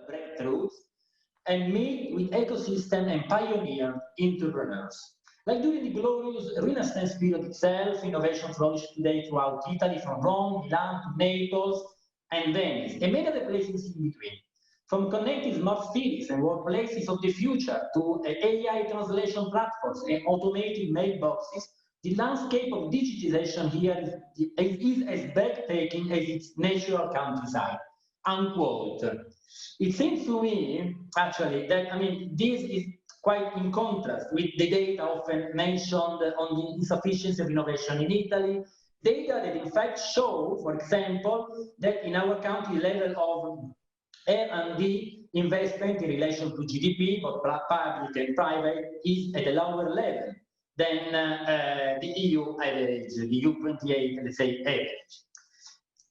breakthroughs and meet with ecosystem and pioneer entrepreneurs. Like during the glorious Renaissance period itself, innovation flourished today throughout Italy, from Rome, Milan to Naples, and Venice, and many other places in between. From connected smart cities and workplaces of the future to AI translation platforms and automated mailboxes, the landscape of digitization here is as breathtaking as its natural countryside, unquote. It seems to me, actually, that, I mean, this is quite in contrast with the data often mentioned on the insufficiency of innovation in Italy, data that in fact show, for example, that in our country level of R&D investment in relation to GDP, both public and private, is at a lower level than the EU average, the EU 28, let's say, average.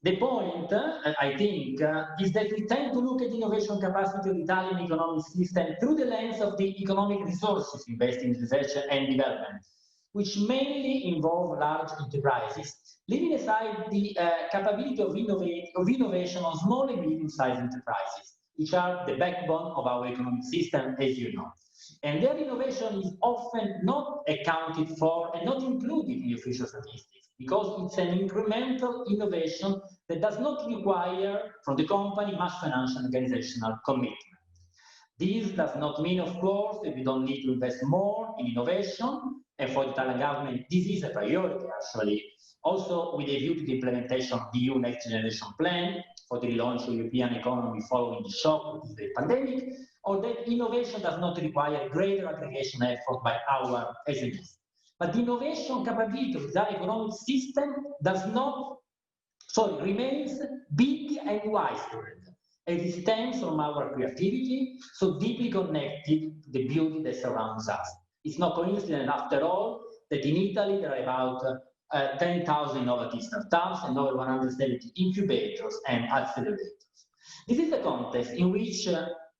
The point, I think, is that we tend to look at innovation capacity of the Italian economic system through the lens of the economic resources invested in research and development, which mainly involve large enterprises, leaving aside the capability of innovation on small and medium-sized enterprises, which are the backbone of our economic system, as you know. And their innovation is often not accounted for and not included in the official statistics, because it's an incremental innovation that does not require from the company much financial and organizational commitment. This does not mean, of course, that we don't need to invest more in innovation, and for the Italian government, this is a priority, actually, also with a view to the implementation of the EU Next Generation Plan for the relaunch of the European economy following the shock of the pandemic, or that innovation does not require greater aggregation effort by our SMEs. But the innovation capability of the economic system remains big and widespread, as it stems from our creativity, so deeply connected to the beauty that surrounds us. It's no coincidence, after all, that in Italy there are about 10,000 innovative startups and over 170 incubators and accelerators. This is the context in which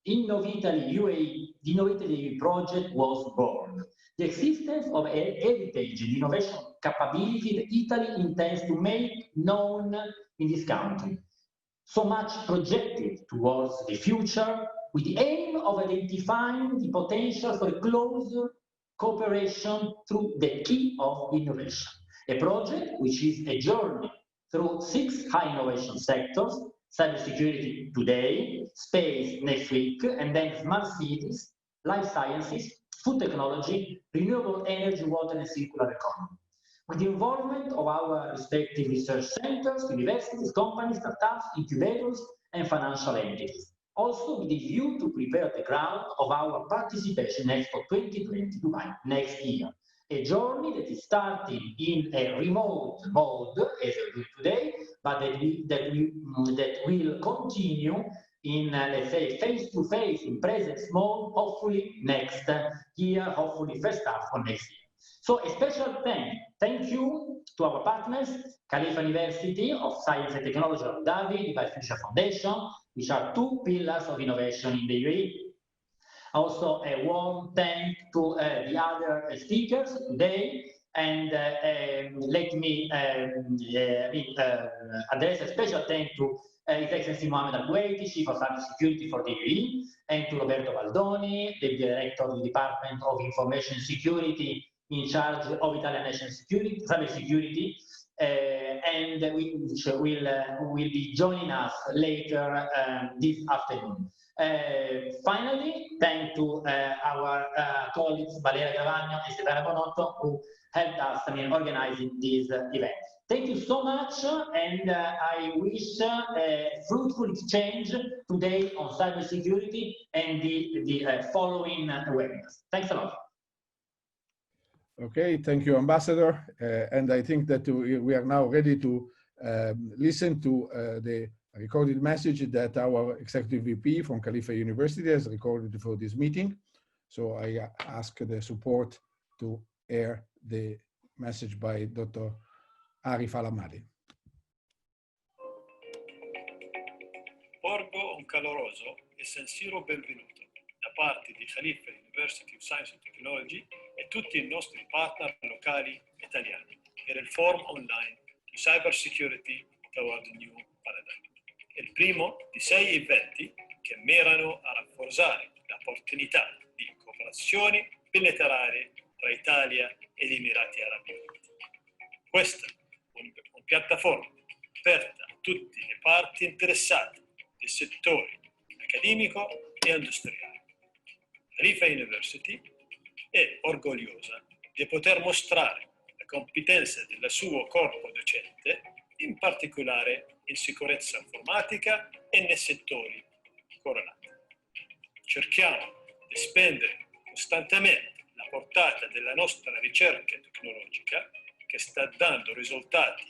INNOV-Italy UAE, the INNOV-Italy project was born. The existence of a heritage and innovation capability that Italy intends to make known in this country, so much projected towards the future, with the aim of identifying the potential for closer cooperation through the key of innovation. A project which is a journey through 6 high innovation sectors: cybersecurity today, space next week, and then smart cities, life sciences, food technology, renewable energy, water, and circular economy. With the involvement of our respective research centers, universities, companies, startups, incubators, and financial entities. Also with the view to prepare the ground of our participation in Expo 2020 Dubai next year. A journey that is starting in a remote mode, as we do today, but that will continue in, let's say, face-to-face, in presence mode, hopefully next year, hopefully first half of next year. So a special thank you to our partners, Khalifa University of Science and Technology of Abu Dhabi, the Future Foundation, which are 2 pillars of innovation in the UAE. Also, a warm thank to the other speakers today, and let me address a special thank to His Excellency Mohammed Al-Kuwaiti, Chief of Cybersecurity for the UAE, and to Roberto Baldoni, the Director of the Department of Information Security in charge of Italian national security, cybersecurity, and which will be joining us later this afternoon. Finally, thank to our colleagues Valeria Gravagno and Stefano Bonotto, who helped us organizing this event. Thank you so much, and I wish a fruitful exchange today on cybersecurity and the following webinars. Thanks a lot. Okay, thank you, Ambassador. And I think that we are now ready to listen to the recorded message that our Executive VP from Khalifa University has recorded for this meeting. So I ask the support to air the message by Dr. Arif Al-Ahmadi. Porgo un caloroso e sincero benvenuto da parte di Khalifa University of Science and Technology e tutti i nostri partner locali italiani per il forum online di Cyber Security Toward the New Paradigm. Il primo di 6 eventi che mirano a rafforzare le opportunità di cooperazione bilaterale tra Italia ed Emirati Arabi Uniti. Questa è una piattaforma aperta a tutte le parti interessate del settore accademico e industriale. Khalifa University è orgogliosa di poter mostrare la competenza del suo corpo docente, in particolare in sicurezza informatica e nei settori correlati. Cerchiamo di spendere costantemente la portata della nostra ricerca tecnologica, che sta dando risultati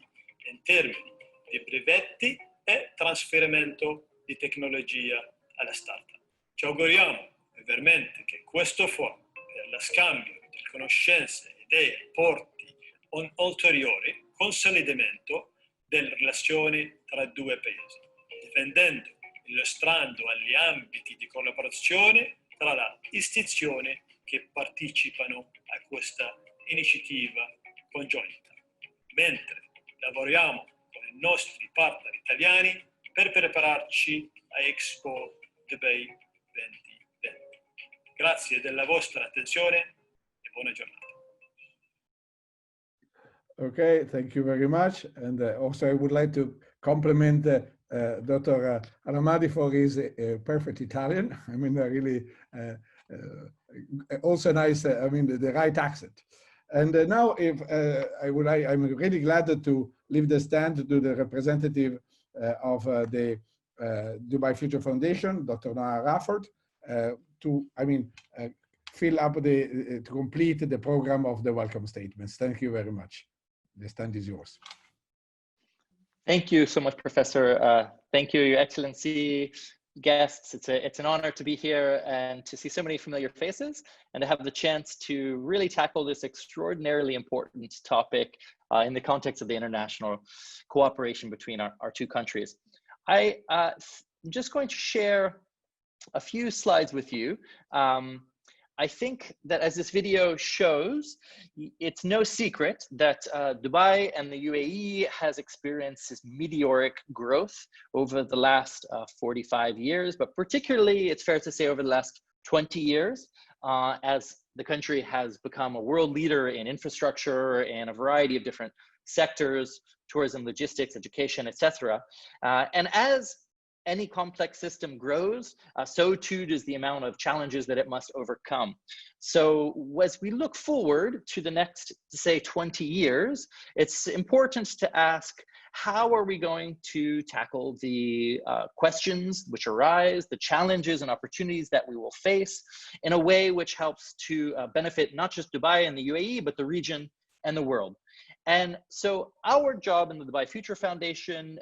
in termini di brevetti e trasferimento di tecnologia alla startup. Ci auguriamo veramente che questo forum per lo scambio di conoscenze e idee porti un ulteriore consolidamento delle relazioni tra i due paesi, difendendo e illustrando agli ambiti di collaborazione tra le istituzioni che partecipano a questa iniziativa congiunta, mentre lavoriamo con i nostri partner italiani per prepararci a Expo Dubai 2020. Grazie della vostra attenzione e buona giornata. Okay, thank you very much. And also I would like to compliment Dr. Aramadi for his perfect Italian. I mean, really also nice, I mean, the right accent. And now if I'm really glad to leave the stand to the representative of the Dubai Future Foundation, Dr. Noah Rafford, to fill up to complete the program of the welcome statements. Thank you very much. The stand is yours. Thank you so much, Professor. Thank you, Your Excellency, guests. It's an honor to be here and to see so many familiar faces and to have the chance to really tackle this extraordinarily important topic in the context of the international cooperation between our two countries. I'm just going to share a few slides with you. I think that as this video shows, it's no secret that Dubai and the UAE has experienced this meteoric growth over the last 45 years, but particularly it's fair to say over the last 20 years, as the country has become a world leader in infrastructure and a variety of different sectors, tourism, logistics, education, etc. And as any complex system grows, so too does the amount of challenges that it must overcome. So as we look forward to the next, say, 20 years, it's important to ask, how are we going to tackle the questions which arise, the challenges and opportunities that we will face in a way which helps to benefit not just Dubai and the UAE, but the region and the world. And so our job in the Dubai Future Foundation,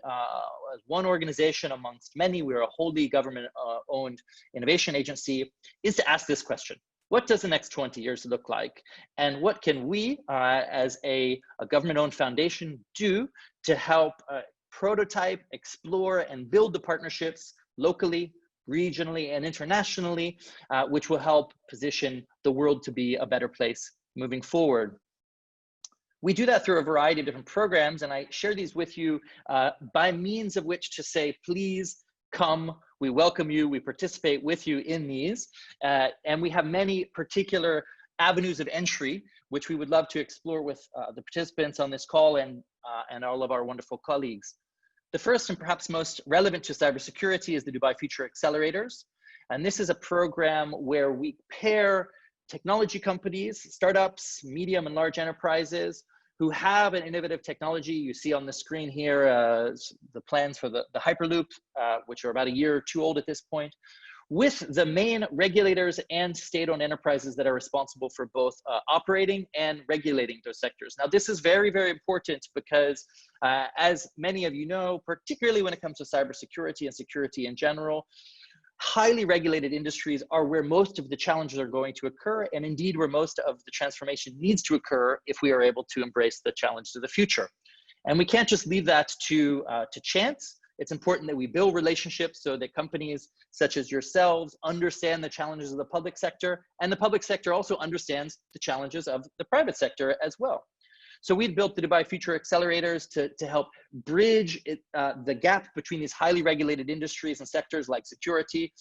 as one organization amongst many, we're a wholly government-owned innovation agency, is to ask this question. What does the next 20 years look like? And what can we, as a government-owned foundation, do to help prototype, explore, and build the partnerships locally, regionally, and internationally, which will help position the world to be a better place moving forward? We do that through a variety of different programs, and I share these with you by means of which to say, please come, we welcome you, we participate with you in these, and we have many particular avenues of entry, which we would love to explore with the participants on this call and all of our wonderful colleagues. The first and perhaps most relevant to cybersecurity is the Dubai Future Accelerators, and this is a program where we pair technology companies, startups, medium and large enterprises who have an innovative technology. You see on the screen here the plans for the Hyperloop, which are about a year or two old at this point, with the main regulators and state-owned enterprises that are responsible for both operating and regulating those sectors. Now, this is very, very important because as many of you know, particularly when it comes to cybersecurity and security in general, highly regulated industries are where most of the challenges are going to occur, and indeed where most of the transformation needs to occur if we are able to embrace the challenges of the future. And we can't just leave that to chance. It's important that we build relationships so that companies such as yourselves understand the challenges of the public sector, and the public sector also understands the challenges of the private sector as well. So we'd built the Dubai Future Accelerators to help bridge the gap between these highly regulated industries and sectors like security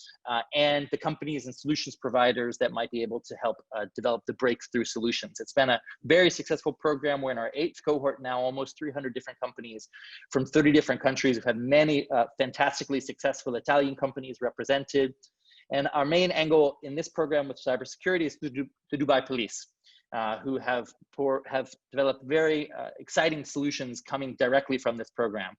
and the companies and solutions providers that might be able to help develop the breakthrough solutions. It's been a very successful program. We're in our 8th cohort now, almost 300 different companies from 30 different countries. We've had many fantastically successful Italian companies represented. And our main angle in this program with cybersecurity is the Dubai police, who have developed very exciting solutions coming directly from this program.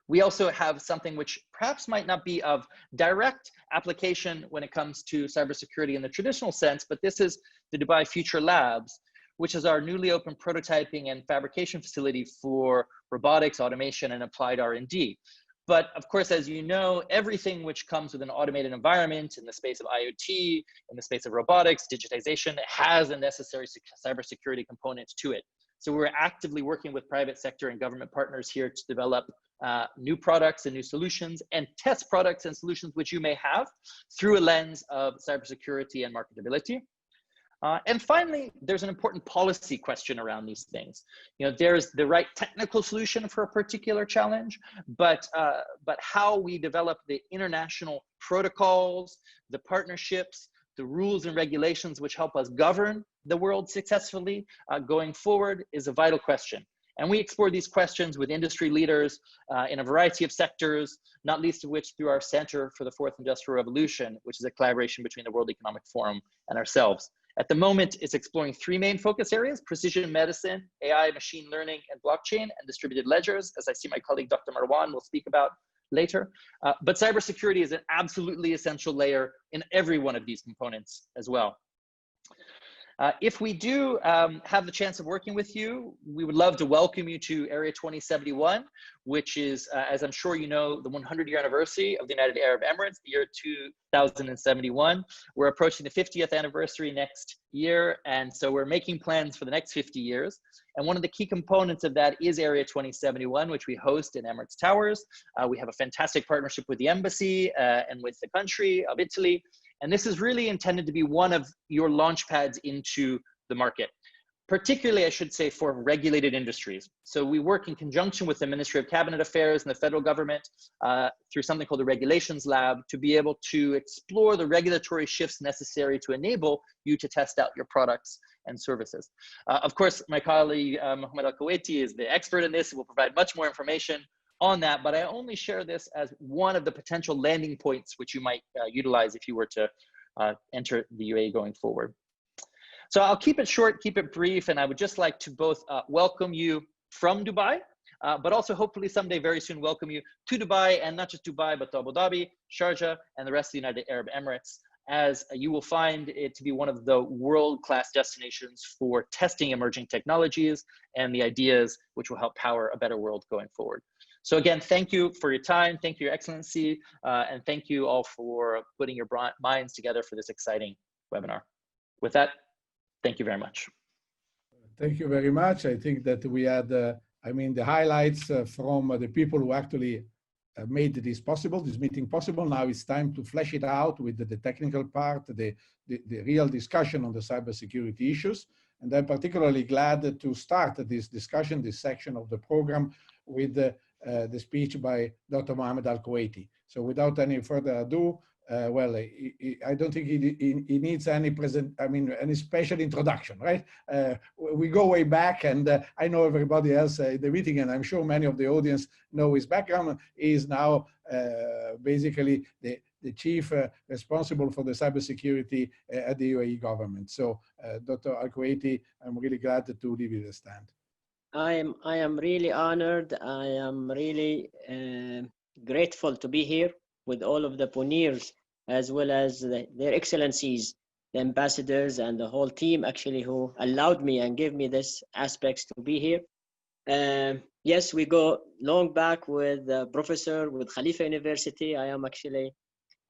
We also have something which perhaps might not be of direct application when it comes to cybersecurity in the traditional sense, but this is the Dubai Future Labs, which is our newly opened prototyping and fabrication facility for robotics, automation, and applied R&D. But of course, as you know, everything which comes with an automated environment in the space of IoT, in the space of robotics, digitization, has a necessary cybersecurity component to it. So we're actively working with private sector and government partners here to develop new products and new solutions and test products and solutions which you may have through a lens of cybersecurity and marketability. And finally, there's an important policy question around these things. You know, there's the right technical solution for a particular challenge, but how we develop the international protocols, the partnerships, the rules and regulations which help us govern the world successfully going forward is a vital question. And we explore these questions with industry leaders in a variety of sectors, not least of which through our Center for the Fourth Industrial Revolution, which is a collaboration between the World Economic Forum and ourselves. At the moment, it's exploring 3 main focus areas: precision medicine, AI, machine learning, and blockchain, and distributed ledgers, as I see my colleague Dr. Marwan will speak about later. But cybersecurity is an absolutely essential layer in every one of these components as well. If we do have the chance of working with you, we would love to welcome you to Area 2071, which is, as I'm sure you know, the 100-year anniversary of the United Arab Emirates, the year 2071. We're approaching the 50th anniversary next year, and so we're making plans for the next 50 years. And one of the key components of that is Area 2071, which we host in Emirates Towers. We have a fantastic partnership with the embassy and with the country of Italy. And this is really intended to be one of your launch pads into the market, particularly, I should say, for regulated industries. So we work in conjunction with the Ministry of Cabinet Affairs and the federal government through something called the Regulations Lab to be able to explore the regulatory shifts necessary to enable you to test out your products and services. Of course, my colleague, Mohammed Al-Kuwaiti, is the expert in this and will provide much more information on that, but I only share this as one of the potential landing points which you might utilize if you were to enter the UAE going forward. So I'll keep it short, keep it brief, and I would just like to both welcome you from Dubai, but also hopefully someday very soon welcome you to Dubai, and not just Dubai, but to Abu Dhabi, Sharjah, and the rest of the United Arab Emirates, as you will find it to be one of the world-class destinations for testing emerging technologies and the ideas which will help power a better world going forward. So again, thank you for your time, thank you, Your Excellency, and thank you all for putting your minds together for this exciting webinar. With that, thank you very much. Thank you very much. I think that we had, I mean, the highlights from the people who actually made this possible, this meeting possible. Now it's time to flesh it out with the technical part, the real discussion on the cybersecurity issues. And I'm particularly glad to start this discussion, this section of the program, with the speech by Dr. Mohammed Al-Kuwaiti. So without any further ado, well, I don't think he needs any any special introduction, right? We go way back, and I know everybody else in the meeting, and I'm sure many of the audience know his background. He is now basically the chief responsible for the cybersecurity at the UAE government. So, Dr. Al-Kuwaiti, I'm really glad to leave you the stand. I am really honored. I am really grateful to be here with all of the pioneers, as well as their excellencies, the ambassadors, and the whole team actually who allowed me and gave me this aspects to be here. Yes, we go long back with professor with Khalifa University. I am actually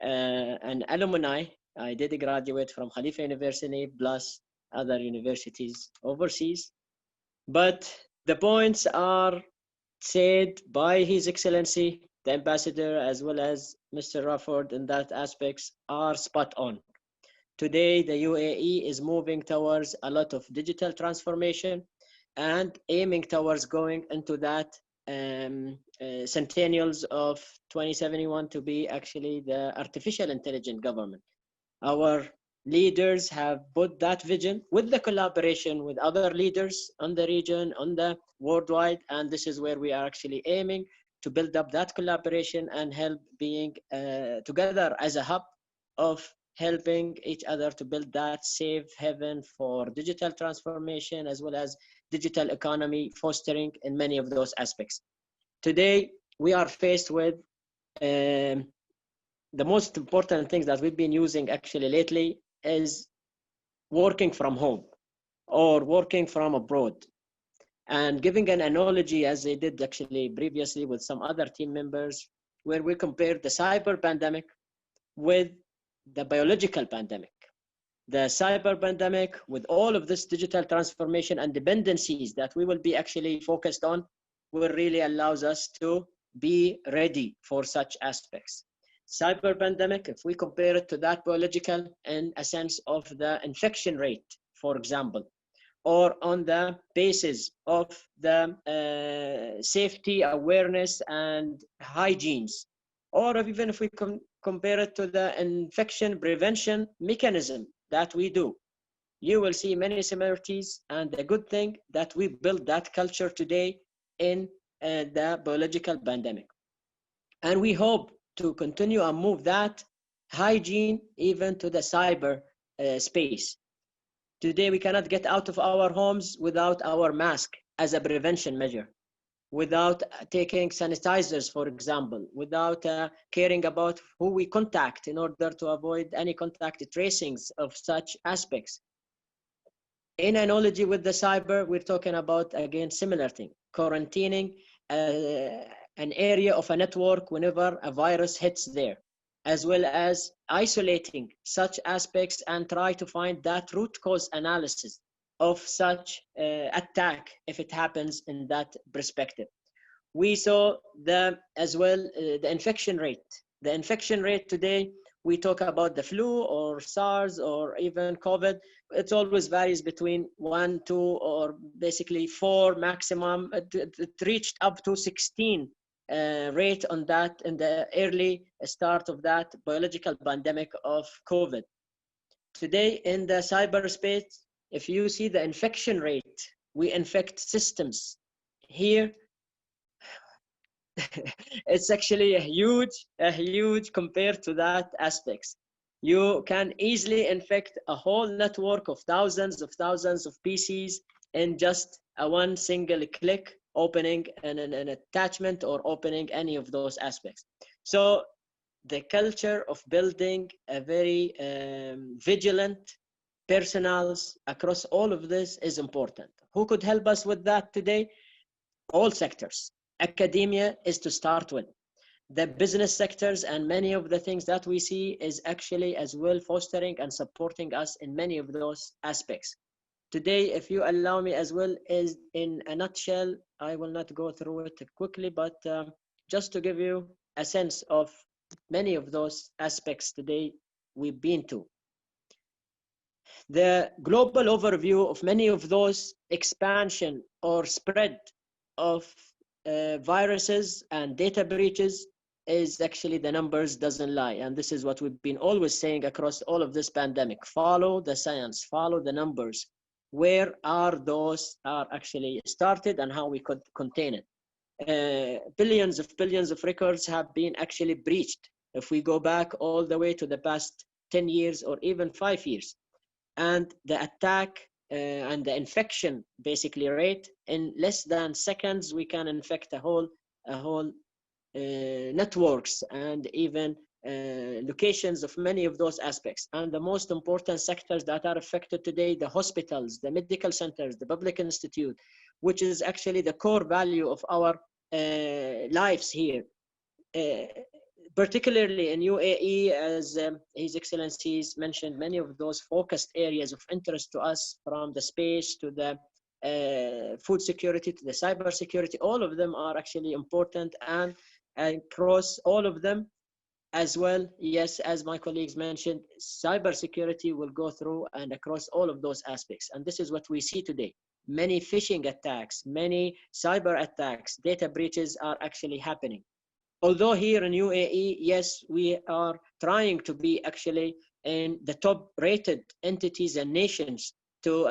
an alumni. I did graduate from Khalifa University plus other universities overseas. But the points are said by His Excellency, the ambassador, as well as Mr. Rafford, in that aspects are spot on. Today, the UAE is moving towards a lot of digital transformation. and aiming towards going into that centennials of 2071 to be actually the artificial intelligent government. Our leaders have put that vision with the collaboration with other leaders on the region, on the worldwide, and this is where we are actually aiming to build up that collaboration and help being together as a hub of helping each other to build that safe haven for digital transformation as well as digital economy fostering in many of those aspects. Today, we are faced with the most important things that we've been using actually lately is working from home or working from abroad. And giving an analogy, as I did actually previously with some other team members, where we compared the cyber pandemic with the biological pandemic. The cyber pandemic, with all of this digital transformation and dependencies that we will be actually focused on, will really allows us to be ready for such aspects. Cyber pandemic, if we compare it to that biological in a sense of the infection rate, for example, or on the basis of the safety awareness and hygienes, or even if we compare it to the infection prevention mechanism that we do, you will see many similarities. And the good thing that we built that culture today in the biological pandemic. And we hope to continue and move that hygiene even to the cyber space. Today, we cannot get out of our homes without our mask as a prevention measure, without taking sanitizers, for example, without caring about who we contact in order to avoid any contact tracings of such aspects. In analogy with the cyber, we're talking about, again, similar thing, quarantining an area of a network whenever a virus hits there, as well as isolating such aspects and try to find that root cause analysis of such attack if it happens in that perspective. We saw as well the infection rate. The infection rate today, we talk about the flu or SARS or even COVID. It always varies between 1, 2, or basically 4 maximum. It reached up to 16 rate on that in the early start of that biological pandemic of COVID. Today in the cyberspace, if you see the infection rate, we infect systems. Here, it's actually a huge compared to that aspects. You can easily infect a whole network of thousands of PCs in just one single click, opening an attachment or opening any of those aspects. So the culture of building a very vigilant personals across all of this is important. Who could help us with that today? All sectors. Academia is to start with. The business sectors and many of the things that we see is actually as well fostering and supporting us in many of those aspects. Today, if you allow me as well, is in a nutshell, I will not go through it quickly, but just to give you a sense of many of those aspects today we've been to. The global overview of many of those expansion or spread of viruses and data breaches is actually the numbers doesn't lie. And this is what we've been always saying across all of this pandemic. Follow the science, follow the numbers. Where are those are actually started and how we could contain it. Billions of records have been actually breached. If we go back all the way to the past 10 years or even 5 years. And the attack and the infection basically rate, in less than seconds, we can infect a whole networks and even locations of many of those aspects. And the most important sectors that are affected today, the hospitals, the medical centers, the public institute, which is actually the core value of our lives here. Particularly in UAE, as His Excellencies mentioned, many of those focused areas of interest to us, from the space to the food security to the cyber security, all of them are actually important, and across all of them as well, yes, as my colleagues mentioned, cyber security will go through and across all of those aspects. And this is what we see today. many phishing attacks, many cyber attacks, data breaches are actually happening. Although here in UAE, yes, we are trying to be actually in the top rated entities and nations to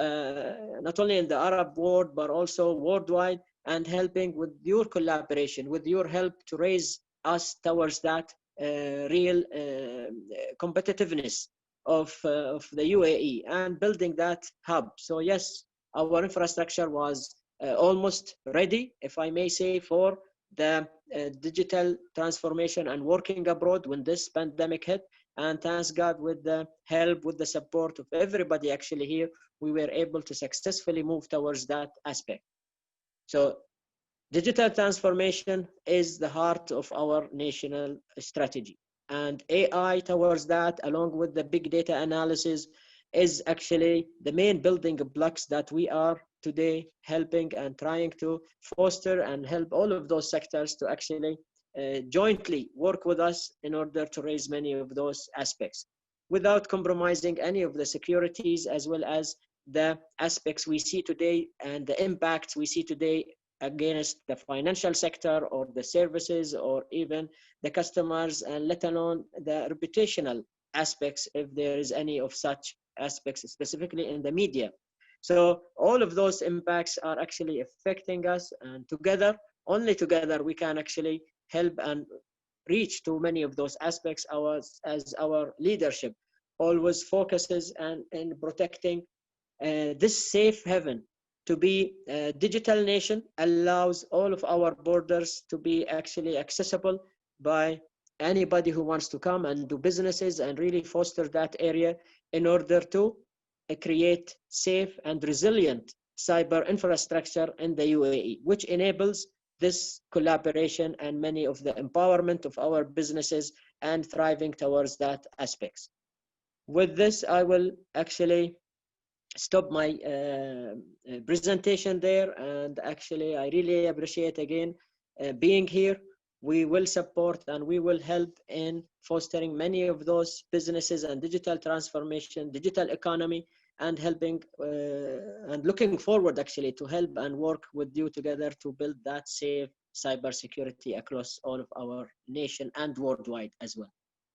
not only in the Arab world, but also worldwide, and helping with your collaboration, with your help to raise us towards that real competitiveness of the UAE and building that hub. So yes, our infrastructure was almost ready, if I may say, for the digital transformation and working abroad when this pandemic hit. And thanks God, with the help, with the support of everybody actually here, we were able to successfully move towards that aspect. So digital transformation is the heart of our national strategy. And AI towards that, along with the big data analysis, is actually the main building blocks that we are today helping and trying to foster and help all of those sectors to actually jointly work with us in order to raise many of those aspects without compromising any of the securities, as well as the aspects we see today and the impacts we see today against the financial sector or the services or even the customers, and let alone the reputational aspects if there is any of such aspects, specifically in the media. So all of those impacts are actually affecting us, and together, only together, we can actually help and reach to many of those aspects. As our leadership always focuses in protecting this safe haven. To be a digital nation allows all of our borders to be actually accessible by anybody who wants to come and do businesses, and really foster that area in order to create safe and resilient cyber infrastructure in the UAE, which enables this collaboration and many of the empowerment of our businesses and thriving towards that aspects. With this, I will actually stop my presentation there, and actually I really appreciate again being here. We will support and we will help in fostering many of those businesses and digital transformation, digital economy, and helping and looking forward actually to help and work with you together to build that safe cybersecurity across all of our nation and worldwide as well.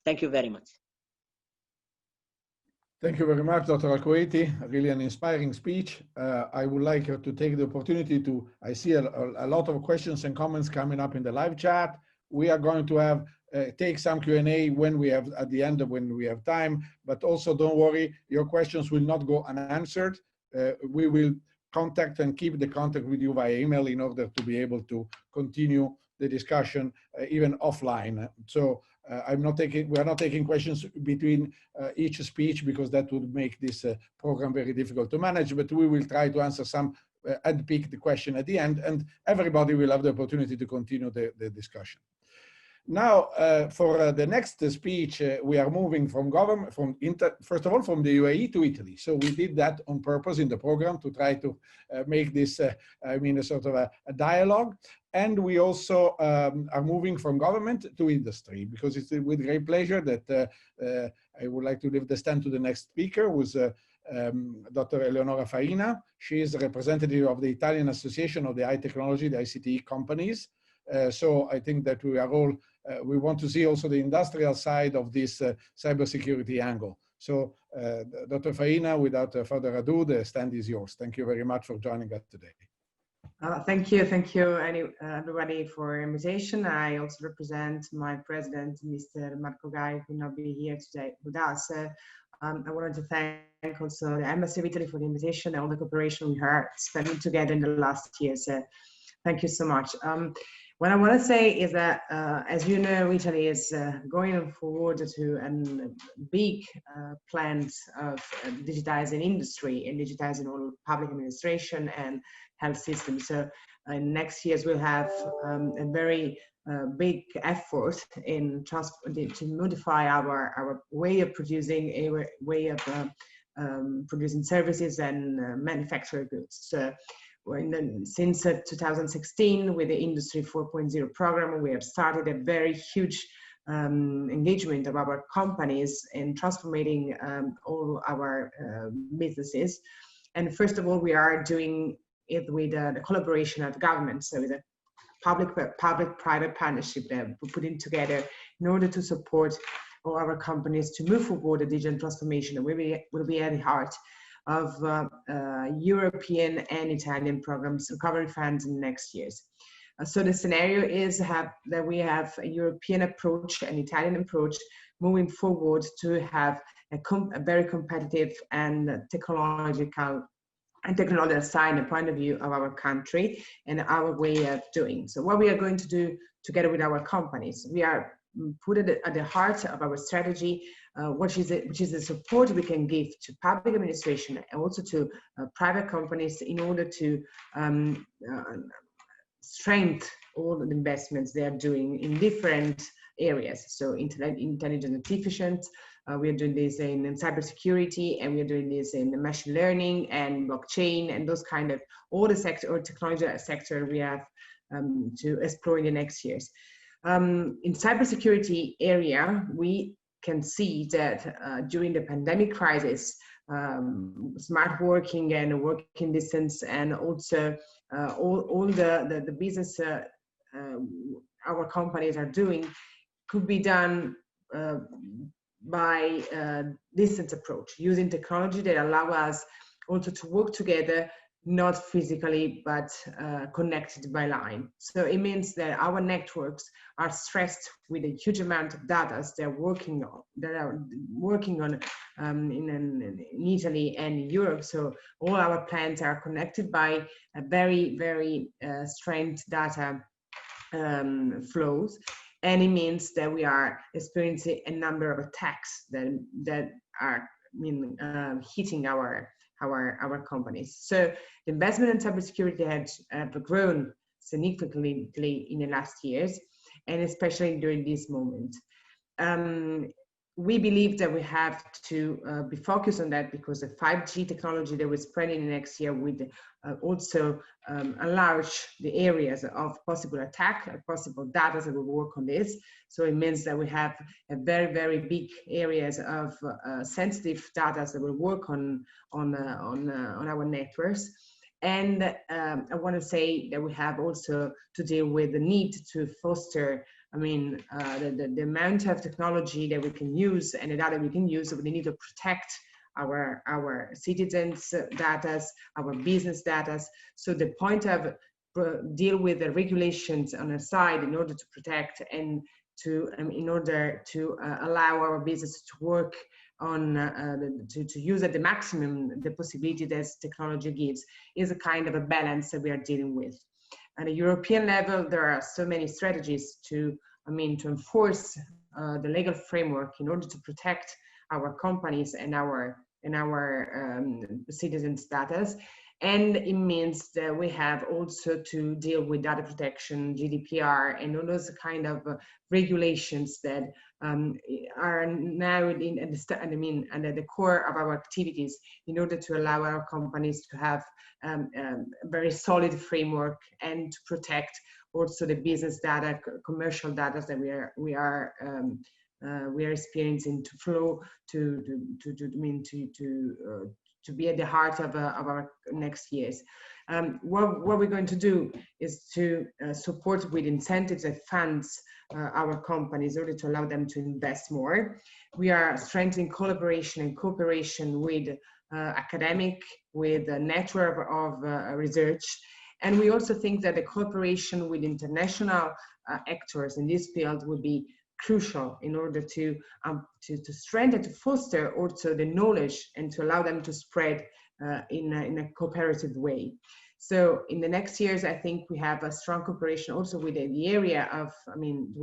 Thank you very much. Thank you very much, Dr. Al-Kuwaiti. Really an inspiring speech. I would like to take the opportunity to, I see a lot of questions and comments coming up in the live chat. We are going to have take some Q&A when we have, at the end of when we have time, but also don't worry, your questions will not go unanswered. We will contact and keep the contact with you via email in order to be able to continue the discussion even offline. So we are not taking questions between each speech, because that would make this program very difficult to manage, but we will try to answer some and pick the question at the end, and everybody will have the opportunity to continue the discussion. Now, for the next speech, we are moving from government, first of all, from the UAE to Italy. So we did that on purpose in the program to try to make this, a sort of a dialogue. And we also are moving from government to industry, because it's with great pleasure that I would like to leave the stand to the next speaker, who's Dr. Eleonora Faina. She is a representative of the Italian Association of the High Technology, the ICT companies. So I think that we are all, we want to see also the industrial side of this cybersecurity angle. So Dr. Faina, without further ado, the stand is yours. Thank you very much for joining us today. Thank you everybody for invitation. I also represent my president, Mr. Marco Gai, who will not be here today with us. I wanted to thank also the Embassy of Italy for the invitation and all the cooperation we had spending together in the last years. Thank you so much. What I want to say is that, as you know, Italy is going forward to a big plans of digitizing industry and digitizing all public administration and health systems. So in next years, we'll have a very big effort in to modify our way of producing, a way of producing services and manufacturing goods. So since 2016, with the Industry 4.0 program, we have started a very huge engagement of our companies in transforming all our businesses. And first of all, we are doing it with the collaboration of government, so with a public-private partnership that we're putting together in order to support all our companies to move forward the digital transformation that will be at the heart of European and Italian programs, recovery funds in the next years. So the scenario is that we have a European approach, an Italian approach, moving forward to have a very competitive and technological side point of view of our country and our way of doing. So what we are going to do together with our companies, we are put at the heart of our strategy, which is the support we can give to public administration and also to private companies in order to strengthen all the investments they are doing in different areas. So intelligent and efficient, we are doing this in cybersecurity, and we are doing this in machine learning and blockchain and those kind of all the sector or technology sector we have to explore in the next years. In cybersecurity area, we can see that during the pandemic crisis, smart working and working distance, and also all the business our companies are doing could be done by distance approach, using technology that allow us also to work together, not physically, but connected by line. So it means that our networks are stressed with a huge amount of data that are working on in Italy and Europe. So all our plants are connected by a very, very strained data flows. And it means that we are experiencing a number of attacks that are hitting our companies. So the investment in cybersecurity have grown significantly in the last years, and especially during this moment. We believe that we have to be focused on that, because the 5G technology that we're spreading in the next year would also enlarge the areas of possible attack, possible data that will work on this. So it means that we have a very, very big areas of sensitive data that will work on our networks. And I want to say that we have also to deal with the need to foster, the amount of technology that we can use and the data we can use. So we need to protect our citizens' data, our business data. So the point of deal with the regulations on the side in order to protect and to in order to allow our business to work on to use at the maximum the possibility that technology gives, is a kind of a balance that we are dealing with. At a European level, there are so many strategies to enforce the legal framework in order to protect our companies and our citizens' data. And it means that we have also to deal with data protection, GDPR, and all those kind of regulations that are now at the core of our activities in order to allow our companies to have a very solid framework and to protect also the business data, commercial data that we are experiencing to flow to be at the heart of our next years. What we're going to do is to support with incentives and funds our companies in order to allow them to invest more. We are strengthening collaboration and cooperation with academic, with a network of research. And we also think that the cooperation with international actors in this field will be crucial in order to strengthen, to foster also the knowledge and to allow them to spread in a cooperative way. So in the next years, I think we have a strong cooperation also with the area of, in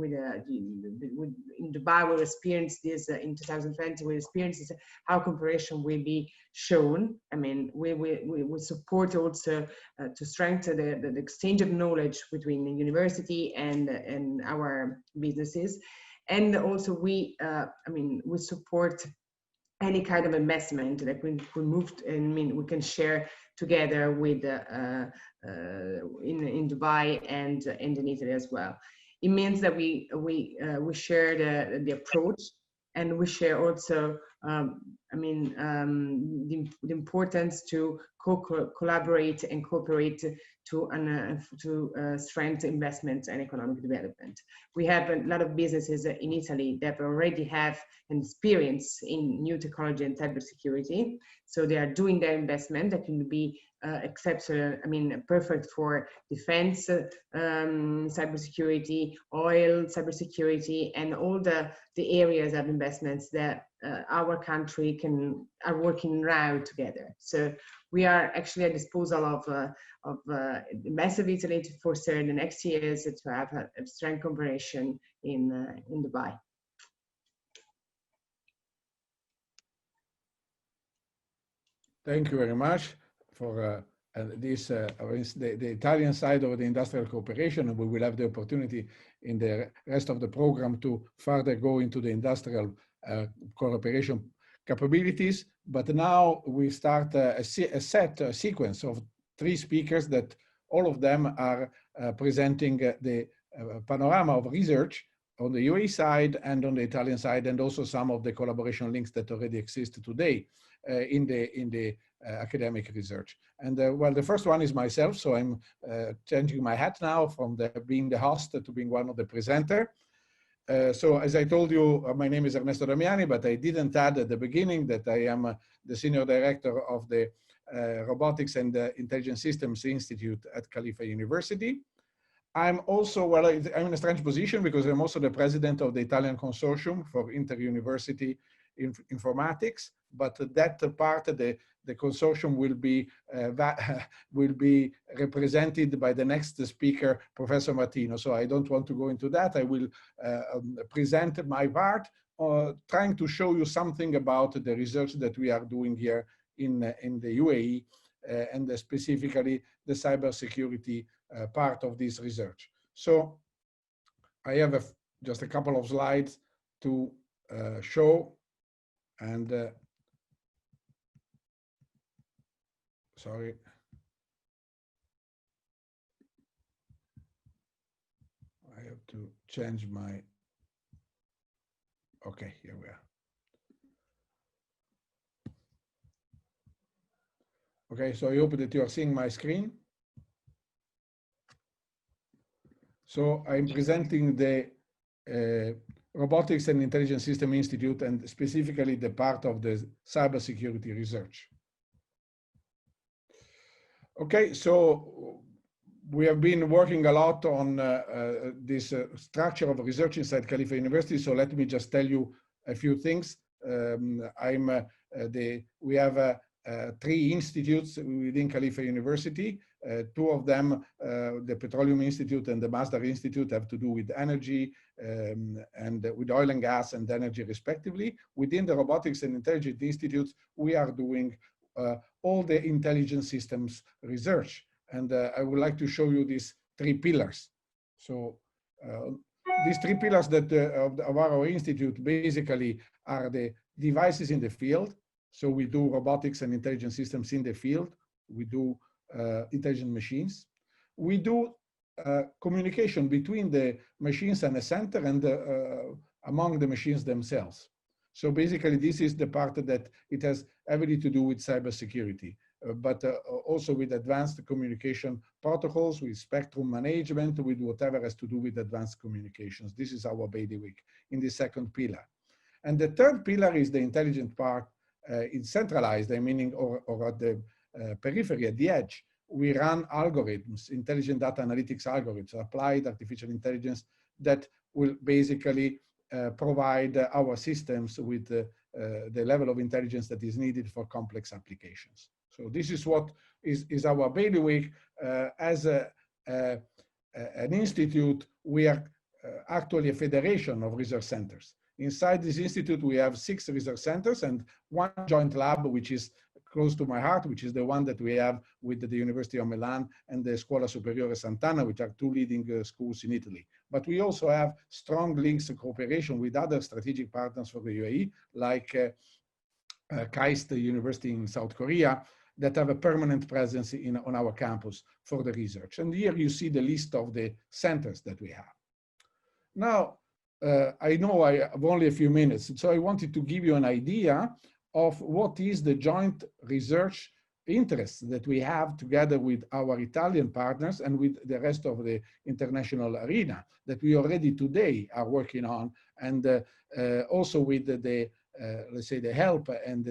Dubai, we experienced this in 2020, we experienced how cooperation will be shown. We support also to strengthen the exchange of knowledge between the university and our businesses. And also we support any kind of investment that we moved, we can share together with in Dubai and in Italy as well. It means that we share the approach, and we share also the importance to collaborate and cooperate to strengthen investment and economic development. We have a lot of businesses in Italy that already have an experience in new technology and cybersecurity. So they are doing their investment that can be exceptional, perfect for defense, cybersecurity, oil, cybersecurity, and all the areas of investments that our country are working now together. So we are actually at disposal of the Massive Italy to foster in the next years to have a strong cooperation in Dubai. Thank you very much for the Italian side of the industrial cooperation, and we will have the opportunity in the rest of the program to further go into the industrial cooperation capabilities. But now we start a sequence of 3 speakers that all of them are presenting the panorama of research on the UAE side and on the Italian side, and also some of the collaboration links that already exist today in the academic research. And well, the first one is myself, so I'm changing my hat now from being the host to being one of the presenter. So as I told you, my name is Ernesto Damiani, but I didn't add at the beginning that I am the Senior Director of the Robotics and Intelligent Systems Institute at Khalifa University. I'm also, well, I'm in a strange position because I'm also the president of the Italian Consortium for Inter-University Informatics, but that part, the consortium will be represented by the next speaker, Professor Martino. So I don't want to go into that. I will present my part, trying to show you something about the research that we are doing here in the UAE, and specifically the cybersecurity part of this research. So I have just a couple of slides to show, and sorry. I have to change my, okay, here we are. Okay, so I hope that you are seeing my screen. So I'm presenting the Robotics and Intelligent System Institute, and specifically the part of the cybersecurity research. Okay, so we have been working a lot on this structure of research inside Khalifa University. So let me just tell you a few things. We have 3 institutes within Khalifa University. 2 of them, the Petroleum Institute and the Masdar Institute, have to do with energy and with oil and gas and energy respectively. Within the Robotics and Intelligent Institutes, we are doing all the intelligent systems research. And I would like to show you these 3 pillars. So these 3 pillars that of our institute basically are the devices in the field. So we do robotics and intelligent systems in the field. We do intelligent machines. We do communication between the machines and the center and among the machines themselves. So basically, this is the part that it has heavily to do with cybersecurity, but also with advanced communication protocols, with spectrum management, with whatever has to do with advanced communications. This is our bailiwick in the 2nd pillar. And the 3rd pillar is the intelligent part. It's centralized, meaning or at the periphery, at the edge. We run algorithms, intelligent data analytics algorithms, applied artificial intelligence that will basically provide our systems with the level of intelligence that is needed for complex applications. So this is what is our bailiwick. As an institute, we are actually a federation of research centers. Inside this institute, we have 6 research centers and 1 joint lab, which is close to my heart, which is the one that we have with the University of Milan and the Scuola Superiore Sant'Anna, which are 2 leading schools in Italy. But we also have strong links and cooperation with other strategic partners for the UAE, like KAIST University in South Korea, that have a permanent presence on our campus for the research. And here you see the list of the centers that we have. Now, I know I have only a few minutes, so I wanted to give you an idea of what is the joint research interests that we have together with our Italian partners and with the rest of the international arena that we already today are working on, and also with the let's say the help and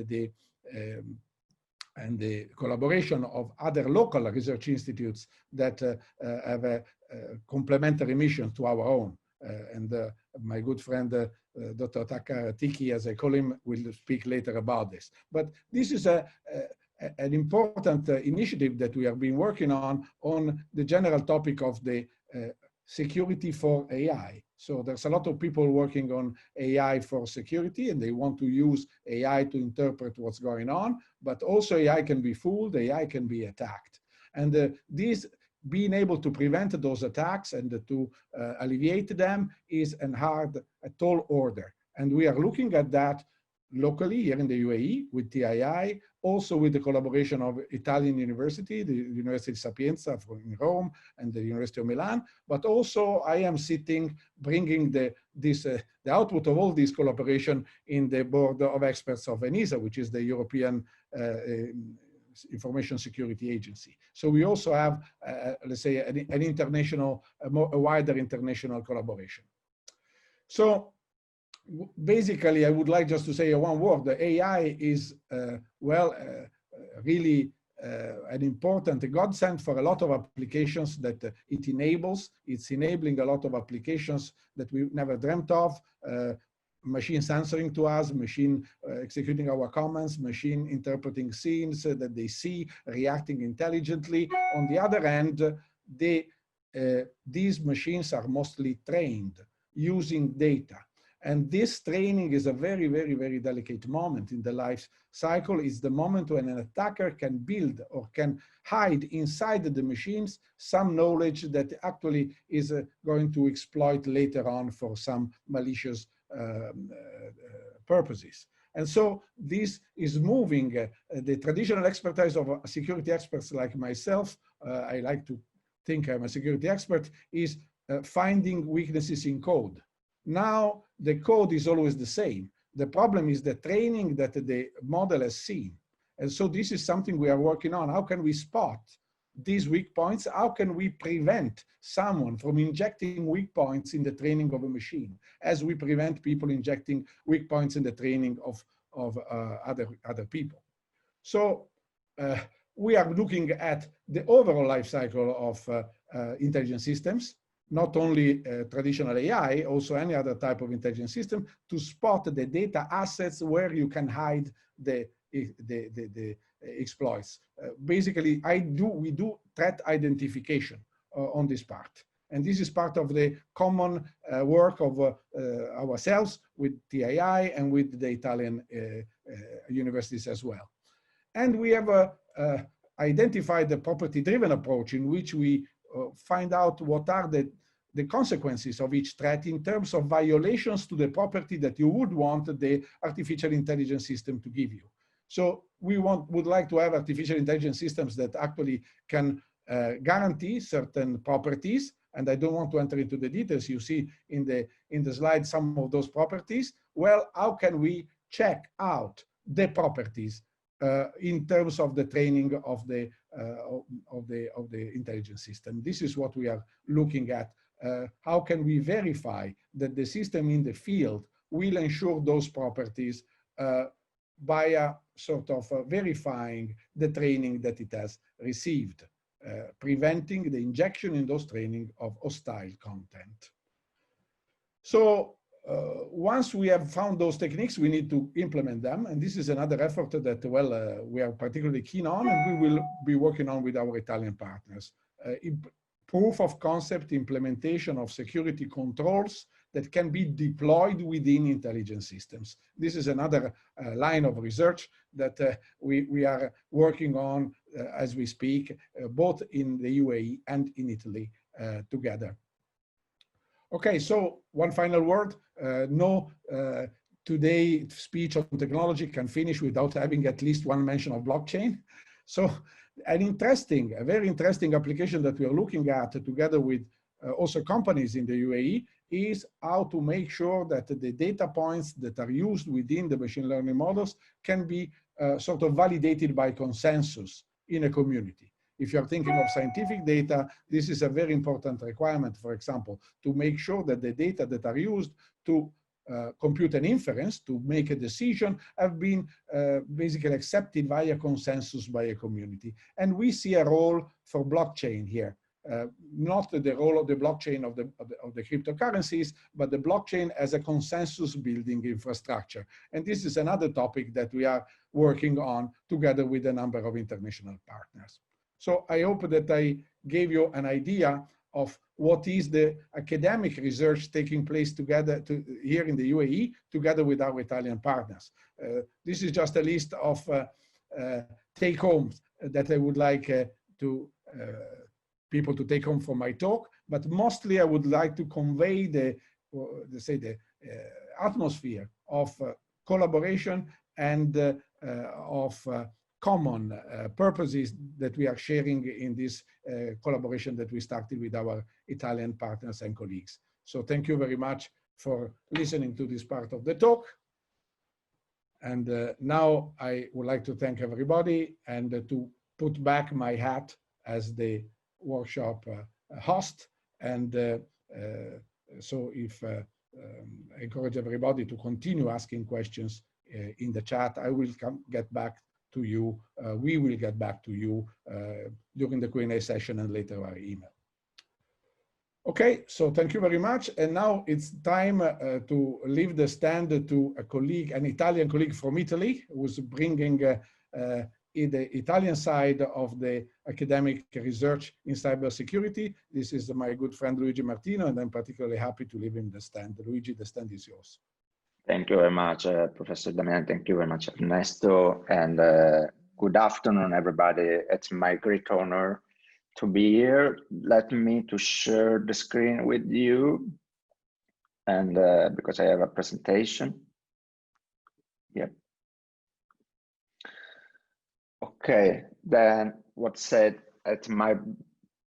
the collaboration of other local research institutes that have a complementary mission to our own. My good friend, Dr. Taka Tiki, as I call him, will speak later about this. But this is an important initiative that we have been working on the general topic of the security for AI. So there's a lot of people working on AI for security, and they want to use AI to interpret what's going on, but also AI can be fooled, AI can be attacked. And this being able to prevent those attacks and to alleviate them is a tall order. And we are looking at that locally here in the UAE with TII, also with the collaboration of Italian University, the University of Sapienza in Rome and the University of Milan, but also I am bringing the output of all this collaboration in the board of experts of ENISA, which is the European Information Security Agency. So we also have, let's say, an international, a wider international collaboration. So basically, I would like just to say one word. The AI is, really an important godsend for a lot of applications that it enables. It's enabling a lot of applications that we never dreamt of. Machines answering to us, machine executing our commands, machine interpreting scenes that they see, reacting intelligently. On the other hand, these machines are mostly trained using data. And this training is a very, very, very delicate moment in the life cycle. It's the moment when an attacker can build or can hide inside the machines some knowledge that actually is going to exploit later on for some malicious purposes. And so this is moving the traditional expertise of security experts like myself. I like to think I'm a security expert, is finding weaknesses in code. Now the code is always the same. The problem is the training that the model has seen. And so this is something we are working on. How can we spot these weak points? How can we prevent someone from injecting weak points in the training of a machine, as we prevent people injecting weak points in the training of other people? So we are looking at the overall life cycle of intelligent systems, not only traditional AI, also any other type of intelligent system, to spot the data assets where you can hide the exploits. Basically, we do threat identification on this part. And this is part of the common work of ourselves with TII and with the Italian universities as well. And we have identified the property-driven approach in which we find out what are the consequences of each threat in terms of violations to the property that you would want the artificial intelligence system to give you. So we would like to have artificial intelligence systems that actually can guarantee certain properties. And I don't want to enter into the details. You see in the slide some of those properties. Well, how can we check out the properties in terms of the training of the intelligence system? This is what we are looking at. How can we verify that the system in the field will ensure those properties by sort of verifying the training that it has received, preventing the injection in those training of hostile content. So once we have found those techniques, we need to implement them. And this is another effort that, we are particularly keen on, and we will be working on with our Italian partners. Proof of concept implementation of security controls that can be deployed within intelligence systems. This is another line of research that we are working on as we speak, both in the UAE and in Italy together. Okay, so one final word. No today speech on technology can finish without having at least one mention of blockchain. So a very interesting application that we are looking at together with also companies in the UAE, is how to make sure that the data points that are used within the machine learning models can be sort of validated by consensus in a community. If you're thinking of scientific data, this is a very important requirement, for example, to make sure that the data that are used to compute an inference, to make a decision, have been basically accepted via consensus by a community. And we see a role for blockchain here. Not the role of the blockchain of the cryptocurrencies, but the blockchain as a consensus building infrastructure. And this is another topic that we are working on together with a number of international partners. So I hope that I gave you an idea of what is the academic research taking place together here in the UAE, together with our Italian partners. This is just a list of take-homes that I would like people to take home from my talk, but mostly I would like to convey the atmosphere of collaboration and of common purposes that we are sharing in this collaboration that we started with our Italian partners and colleagues. So thank you very much for listening to this part of the talk. And now I would like to thank everybody and to put back my hat as the workshop host. And so if I encourage everybody to continue asking questions in the chat, I will get back to you. We will get back to you during the Q&A session and later our email. Okay, so thank you very much. And now it's time to leave the stand to a colleague, an Italian colleague from Italy, who's bringing the Italian side of the academic research in cybersecurity. This is my good friend Luigi Martino, and I'm particularly happy to leave him the stand. Luigi, the stand is yours. Thank you very much, Professor Damiani. Thank you very much, Ernesto. And good afternoon, everybody. It's my great honor to be here. Let me to share the screen with you. And because I have a presentation. Yep. Okay, then what said, it's my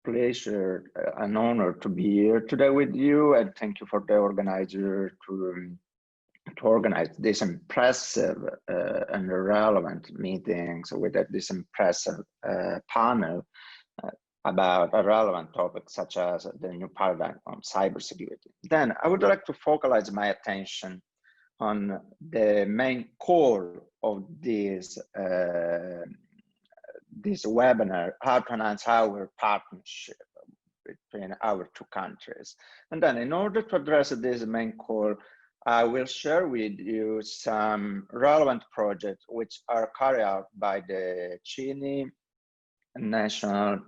pleasure, an honor to be here today with you. And thank you for the organizer to organize this impressive and relevant meetings with this impressive panel about a relevant topic such as the new paradigm on cybersecurity. Then I would like to focalize my attention on the main core of this this webinar, how to enhance our partnership between our two countries. And then in order to address this main core, I will share with you some relevant projects which are carried out by the CINI National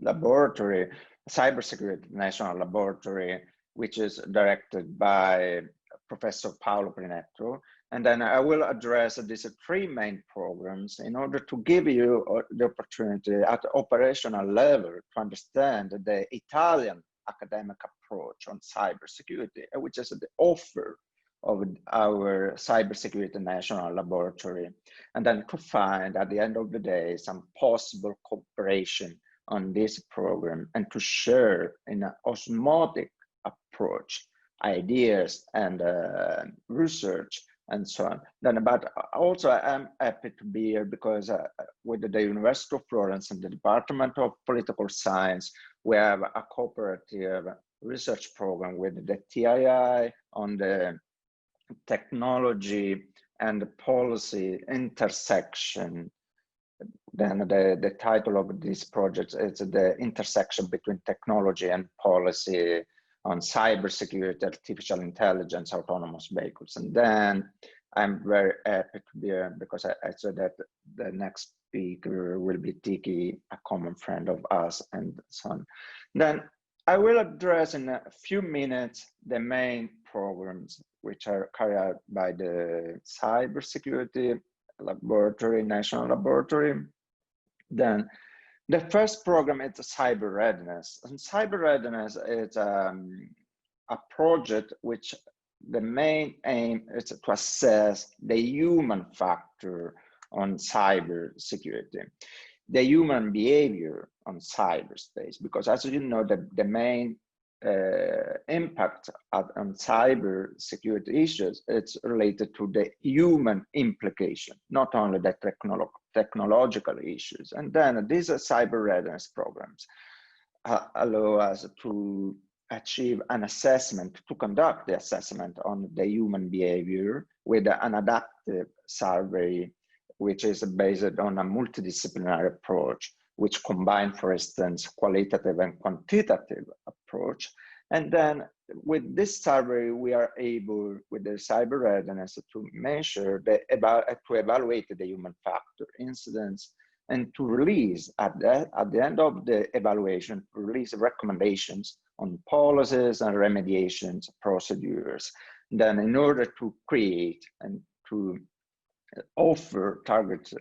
Laboratory, Cybersecurity National Laboratory, which is directed by Professor Paolo Prinetto. And then I will address these three main programs in order to give you the opportunity at the operational level to understand the Italian academic approach on cybersecurity, which is the offer of our Cybersecurity National Laboratory, and then to find at the end of the day some possible cooperation on this program and to share in an osmotic approach ideas and research and so on. Then, but also I'm happy to be here because with the University of Florence and the Department of Political Science, we have a cooperative research program with the TII on the technology and the policy intersection. Then the title of this project is the intersection between technology and policy on cybersecurity, artificial intelligence, autonomous vehicles. And then I'm very happy to be here because I said that the next speaker will be Tiki, a common friend of us, and so on. Then I will address in a few minutes the main programs which are carried out by the Cybersecurity Laboratory, National Laboratory. Then the first program is cyber readiness. And cyber readiness is a project which the main aim is to assess the human factor on cyber security. the human behavior on cyberspace, because as you know, the main impact on cyber security issues, it's related to the human implication, not only the technological issues. And then these cyber readiness programs allow us to achieve an assessment, to conduct the assessment on the human behavior with an adaptive survey, which is based on a multidisciplinary approach, which combine, for instance, qualitative and quantitative approach. And then with this survey, we are able, with the cyber readiness, to measure, to evaluate the human factor incidents, and to release, at the end of the evaluation, release recommendations on policies and remediations procedures. Then in order to create and to offer targeted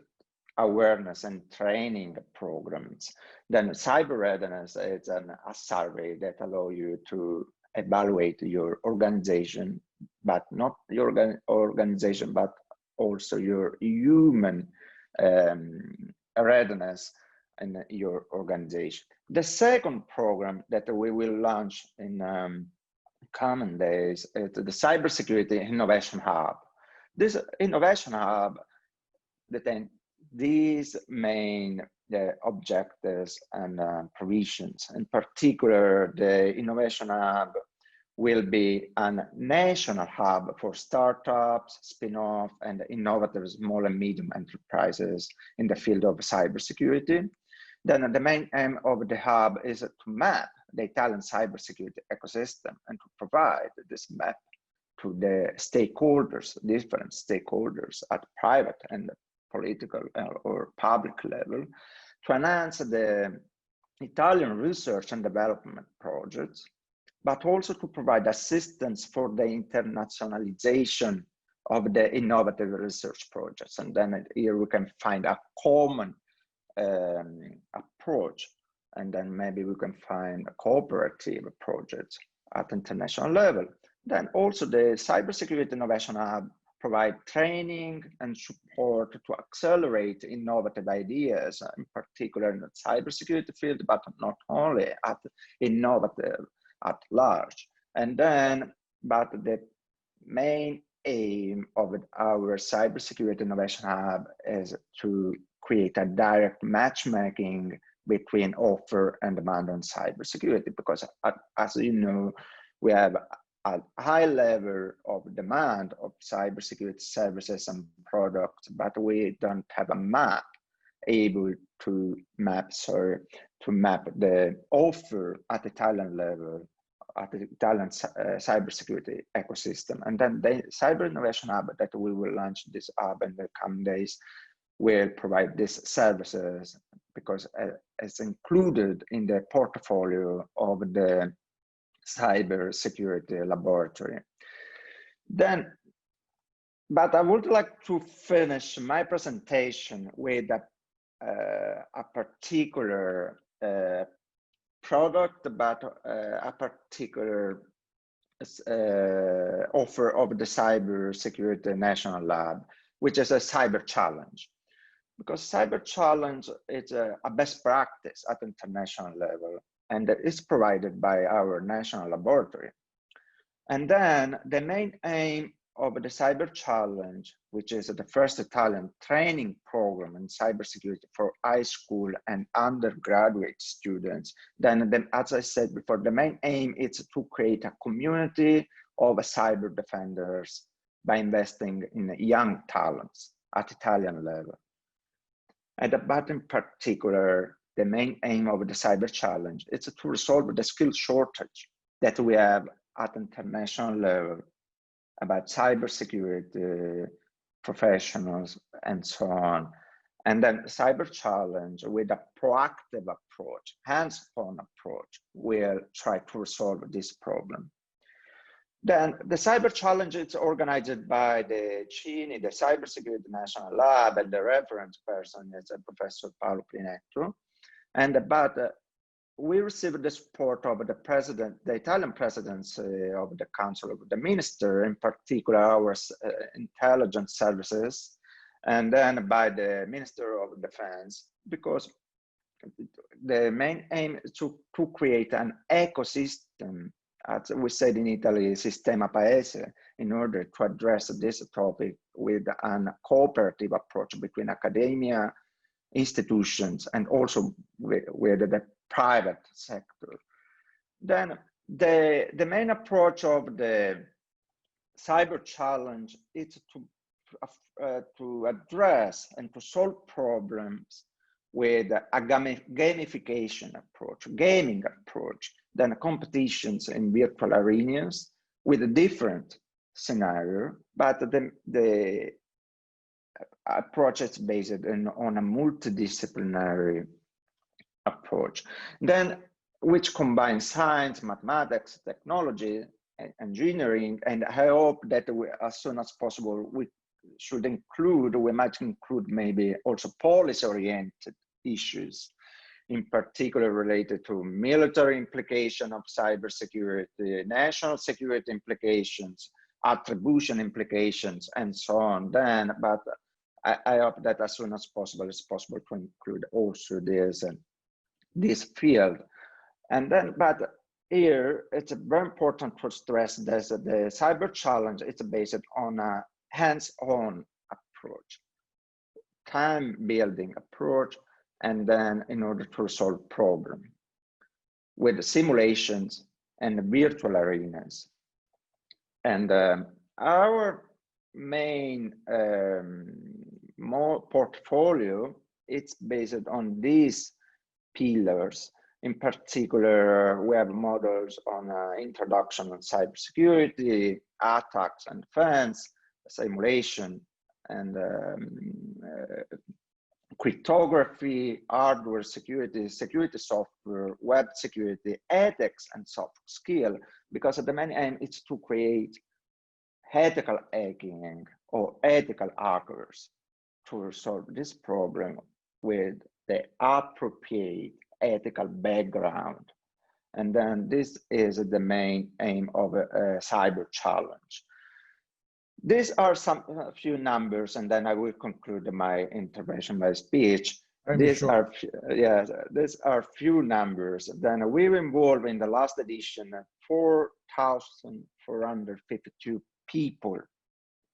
awareness and training programs. Then cyber readiness is a survey that allows you to evaluate your organization, but not your organization, but also your human readiness in your organization. The second program that we will launch in coming days is the Cybersecurity Innovation Hub. This Innovation Hub, these main objectives and provisions. In particular, the Innovation Hub will be a national hub for startups, spin-off, and innovative small and medium enterprises in the field of cybersecurity. Then the main aim of the hub is to map the Italian cybersecurity ecosystem and to provide this map to the stakeholders, different stakeholders at private and political or public level, to enhance the Italian research and development projects, but also to provide assistance for the internationalization of the innovative research projects. And then here we can find a common approach, and then maybe we can find a cooperative projects at international level. Then also the Cybersecurity Innovation Hub provide training and support to accelerate innovative ideas, in particular in the cybersecurity field, but not only at innovative at large. And then, but the main aim of our Cybersecurity Innovation Hub is to create a direct matchmaking between offer and demand on cybersecurity, because as you know, we have a high level of demand of cybersecurity services and products, but we don't have a map able to map the offer at Italian level, at the Italian cybersecurity ecosystem. And then the Cyber Innovation Hub that we will launch this hub in the coming days will provide these services, because it's included in the portfolio of the cybersecurity laboratory. Then, but I would like to finish my presentation with a particular product, but a particular offer of the Cybersecurity National Lab, which is a cyber challenge. Because cyber challenge is a best practice at international level, and that is provided by our national laboratory. And then the main aim of the cyber challenge, which is the first Italian training program in cybersecurity for high school and undergraduate students. Then, as I said before, the main aim is to create a community of cyber defenders by investing in young talents at Italian level. But in particular, the main aim of the cyber challenge is to resolve the skill shortage that we have at international level about cybersecurity professionals and so on. And then cyber challenge with a proactive approach, hands-on approach, will try to resolve this problem. Then the cyber challenge is organized by the CINI, the Cybersecurity National Lab, and the reference person is Professor Paolo Plinetto. But we received the support of the president, the Italian presidency of the Council of the Minister, in particular our intelligence services, and then by the Minister of Defense, because the main aim is to create an ecosystem, as we said in Italy, sistema paese, in order to address this topic with a cooperative approach between academia, institutions, and also with the private sector. Then the main approach of the cyber challenge is to address and to solve problems with a gamification approach, gaming approach, then competitions in virtual arenas with a different scenario, but the approach is based on a multidisciplinary approach, then which combines science, mathematics, technology, engineering, and I hope that as soon as possible we might include maybe also policy-oriented issues, in particular related to military implication of cybersecurity, national security implications, attribution implications, and so on. Then, but I hope that as soon as possible it's possible to include also this field. And then, but here it's very important to stress that the cyber challenge is based on a hands-on approach, time-building approach, and then in order to solve problems with simulations and virtual arenas. And our main portfolio, it's based on these pillars. In particular, we have models on introduction on cybersecurity, attacks and defense, simulation, and cryptography, hardware security, security software, web security, ethics, and soft skill, because the main aim is to create ethical hacking or ethical hackers to solve this problem with the appropriate ethical background. And then this is the main aim of a cyber challenge. These are a few numbers, and then I will conclude my intervention, my speech. These are few numbers. Then we've involved in the last edition 4,452 people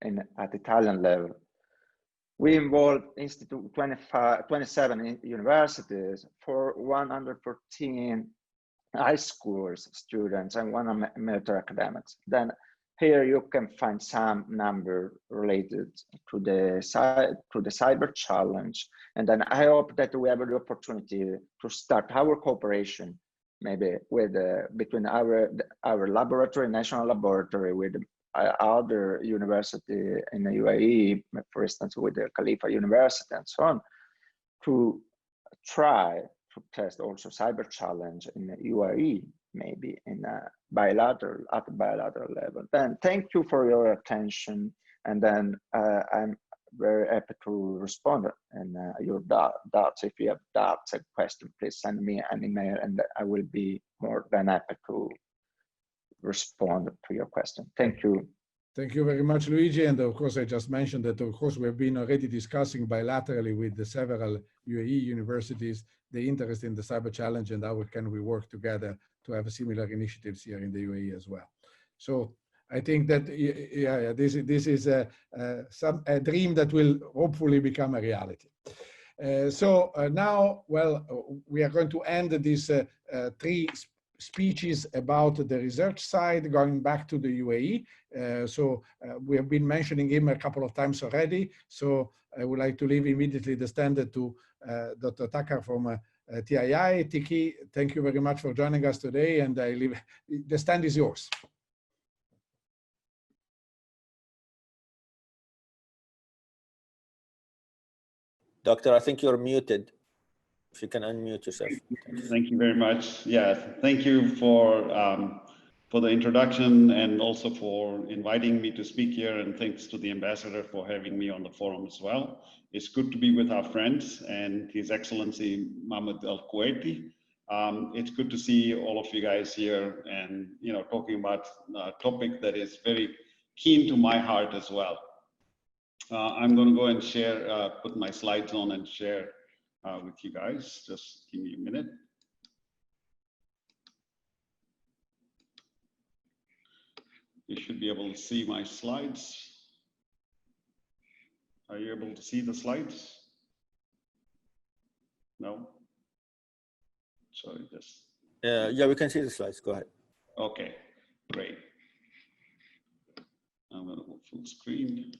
at Italian level. We involved 27 universities, for 114 high school students, and 1 military academics. Then here you can find some number related to the cyber challenge. And then I hope that we have the opportunity to start our cooperation, maybe with between our laboratory, national laboratory, with other university in the UAE, for instance, with the Khalifa University and so on, to try to test also cyber challenge in the UAE, maybe in a bilateral, at a bilateral level. Then thank you for your attention. And then I'm very happy to respond and your doubts. If you have doubts and questions, please send me an email and I will be more than happy to respond to your question. Thank you. Thank you very much, Luigi. And of course, I just mentioned that, of course, we've been already discussing bilaterally with the several UAE universities the interest in the cyber challenge and how can we work together to have similar initiatives here in the UAE as well. So I think that this is a dream that will hopefully become a reality. Now, well, we are going to end these 3 speeches about the research side, going back to the UAE. We have been mentioning him a couple of times already. So I would like to leave immediately the stand to Dr. Takar from TII. Tiki, thank you very much for joining us today, and the stand is yours. Doctor, I think you're muted. If you can unmute yourself. Thank you very much. Yeah, thank you for the introduction and also for inviting me to speak here, and thanks to the ambassador for having me on the forum as well. It's good to be with our friends and His Excellency Mohammed Al Kuwaiti. It's good to see all of you guys here and talking about a topic that is very keen to my heart as well. I'm going to go and share, put my slides on and share with you guys. Just give me a minute. should be able to see my slides. Are you able to see the slides? No? Sorry, just. Yeah, we can see the slides. Go ahead. Okay, great. I'm going to go full screen.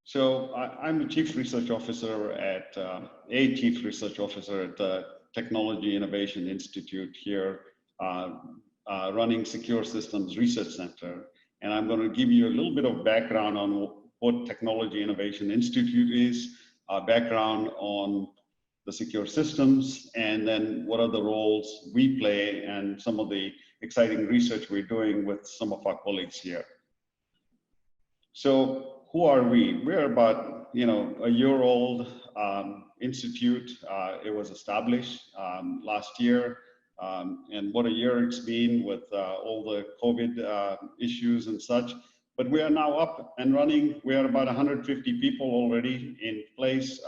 So I'm a chief research officer at the Technology Innovation Institute here, running Secure Systems Research Center. And I'm going to give you a little bit of background on what Technology Innovation Institute is, background on the secure systems, and then what are the roles we play and some of the exciting research we're doing with some of our colleagues here. So who are we? We're about, a year-old institute. It was established last year, and what a year it's been with all the COVID issues and such. But we are now up and running. We are about 150 people already in place.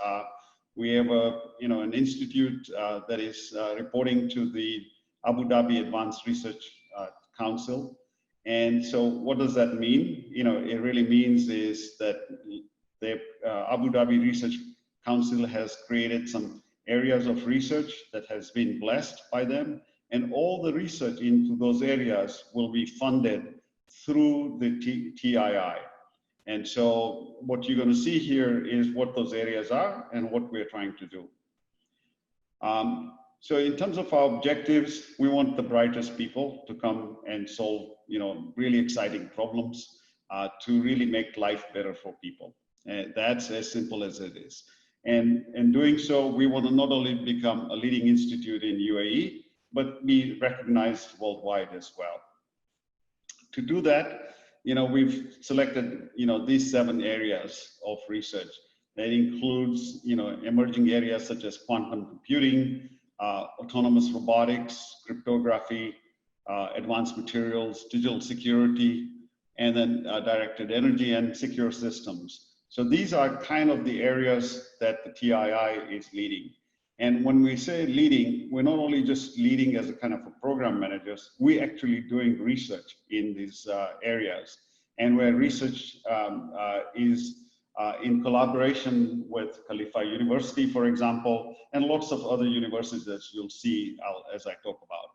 We have an institute that is reporting to the Abu Dhabi Advanced Research Council. And so what does that mean? It really means is that the Abu Dhabi Research Council has created some areas of research that has been blessed by them. And all the research into those areas will be funded through the TII. And so what you're going to see here is what those areas are and what we're trying to do. So in terms of our objectives, we want the brightest people to come and solve, really exciting problems to really make life better for people. And that's as simple as it is. And in doing so, we want to not only become a leading institute in UAE, but be recognized worldwide as well. To do that, we've selected, these 7 areas of research. That includes, emerging areas such as quantum computing, autonomous robotics, cryptography, advanced materials, digital security, and then directed energy and secure systems. So these are kind of the areas that the TII is leading. And when we say leading, we're not only just leading as a kind of a program managers, we're actually doing research in these areas. And where research is in collaboration with Khalifa University, for example, and lots of other universities that you'll see as I talk about.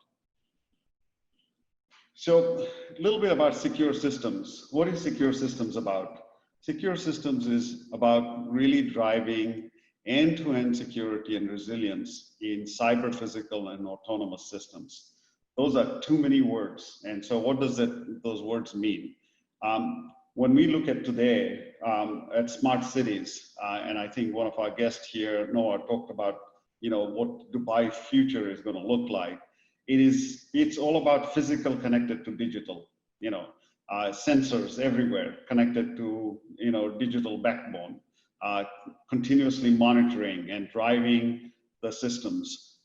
So a little bit about secure systems. What is secure systems about? Secure systems is about really driving end-to-end security and resilience in cyber, physical, and autonomous systems. Those are too many words. And so what does those words mean? When we look at today at smart cities, and I think one of our guests here, Noah, talked about, what Dubai's future is going to look like. It's all about physical connected to digital, sensors everywhere connected to, digital backbone, continuously monitoring and driving the systems,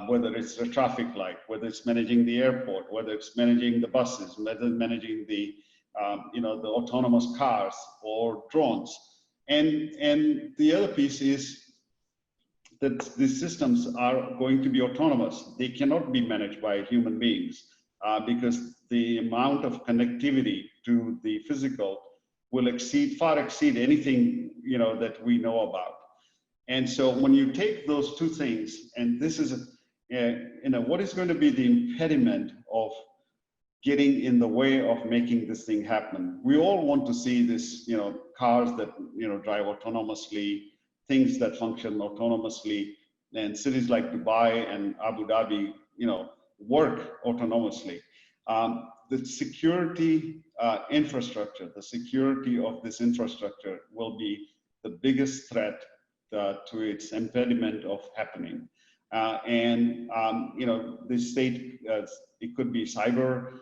whether it's the traffic light, whether it's managing the airport, whether it's managing the buses, whether it's managing the the autonomous cars or drones. And the other piece is that these systems are going to be autonomous. They cannot be managed by human beings because the amount of connectivity to the physical will far exceed anything that we know about. And so when you take those two things, and this is what is going to be the impediment of getting in the way of making this thing happen? We all want to see this, cars that drive autonomously, things that function autonomously, and cities like Dubai and Abu Dhabi, work autonomously. The security infrastructure, the security of this infrastructure will be the biggest threat to its impediment of happening. The state, it could be cyber,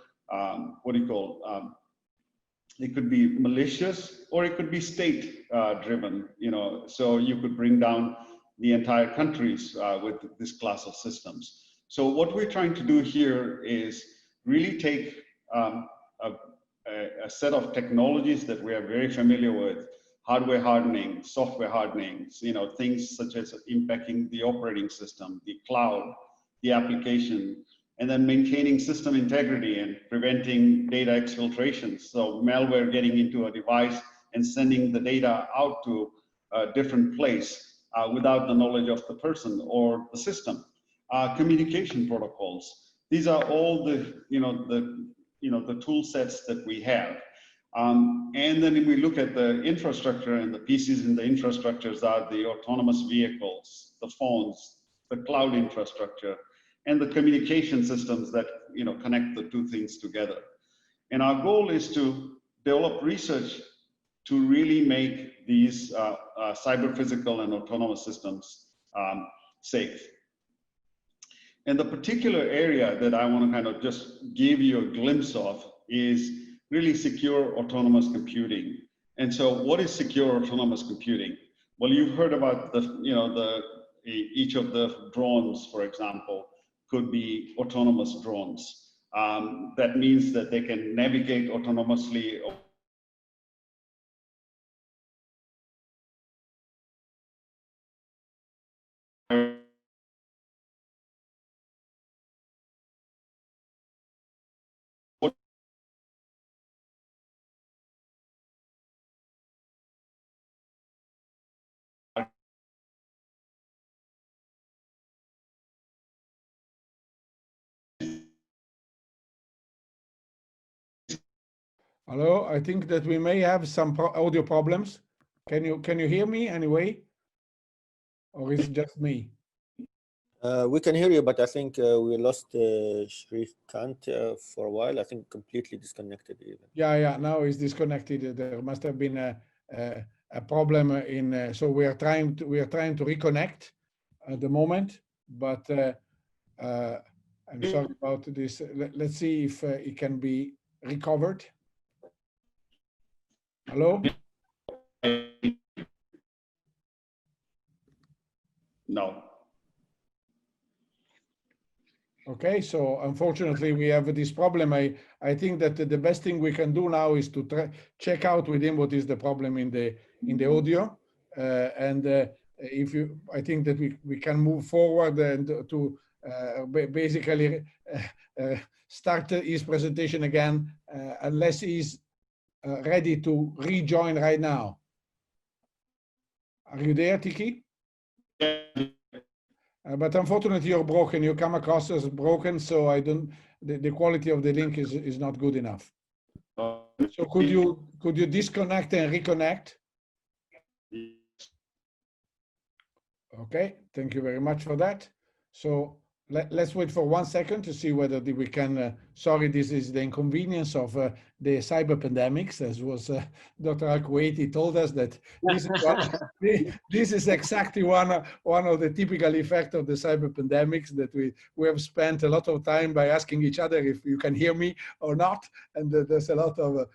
it could be malicious, or it could be state driven, so you could bring down the entire countries with this class of systems. So what we're trying to do here is really take a set of technologies that we are very familiar with, hardware hardening, software hardening, things such as impacting the operating system, the cloud, the application, and then maintaining system integrity and preventing data exfiltration. So malware getting into a device and sending the data out to a different place without the knowledge of the person or the system. Communication protocols. These are all the tool sets that we have. And then if we look at the infrastructure, and the pieces in the infrastructures are the autonomous vehicles, the phones, the cloud infrastructure, and the communication systems that connect the two things together. And our goal is to develop research to really make these cyber physical and autonomous systems safe. And the particular area that I want to kind of just give you a glimpse of is really secure autonomous computing. And so what is secure autonomous computing? Well, you've heard about each of the drones, for example, could be autonomous drones. That means that they can navigate autonomously. Hello, I think that we may have some audio problems. Can you hear me anyway? Or is it just me? We can hear you, but I think we lost Shrikant for a while. I think completely disconnected even. Yeah, now it's disconnected. There must have been a problem in, so we are trying to reconnect at the moment, but I'm sorry about this. Let's see if it can be recovered. Hello? No. Okay, so unfortunately we have this problem. I think that the best thing we can do now is to check out with him what is the problem in the audio, and I think that we can move forward and to basically start his presentation again, unless he's ready to rejoin right now. Are you there, Tiki? But unfortunately, you're broken. You come across as broken, so I don't. The quality of the link is not good enough. So could you disconnect and reconnect? Okay, thank you very much for that. So let's wait for 1 second to see whether we can. Sorry, this is the inconvenience of the cyber pandemics, as was Dr. Al-Kuwaiti told us that this is exactly one of the typical effects of the cyber pandemics, that we have spent a lot of time by asking each other if you can hear me or not, and there's a lot of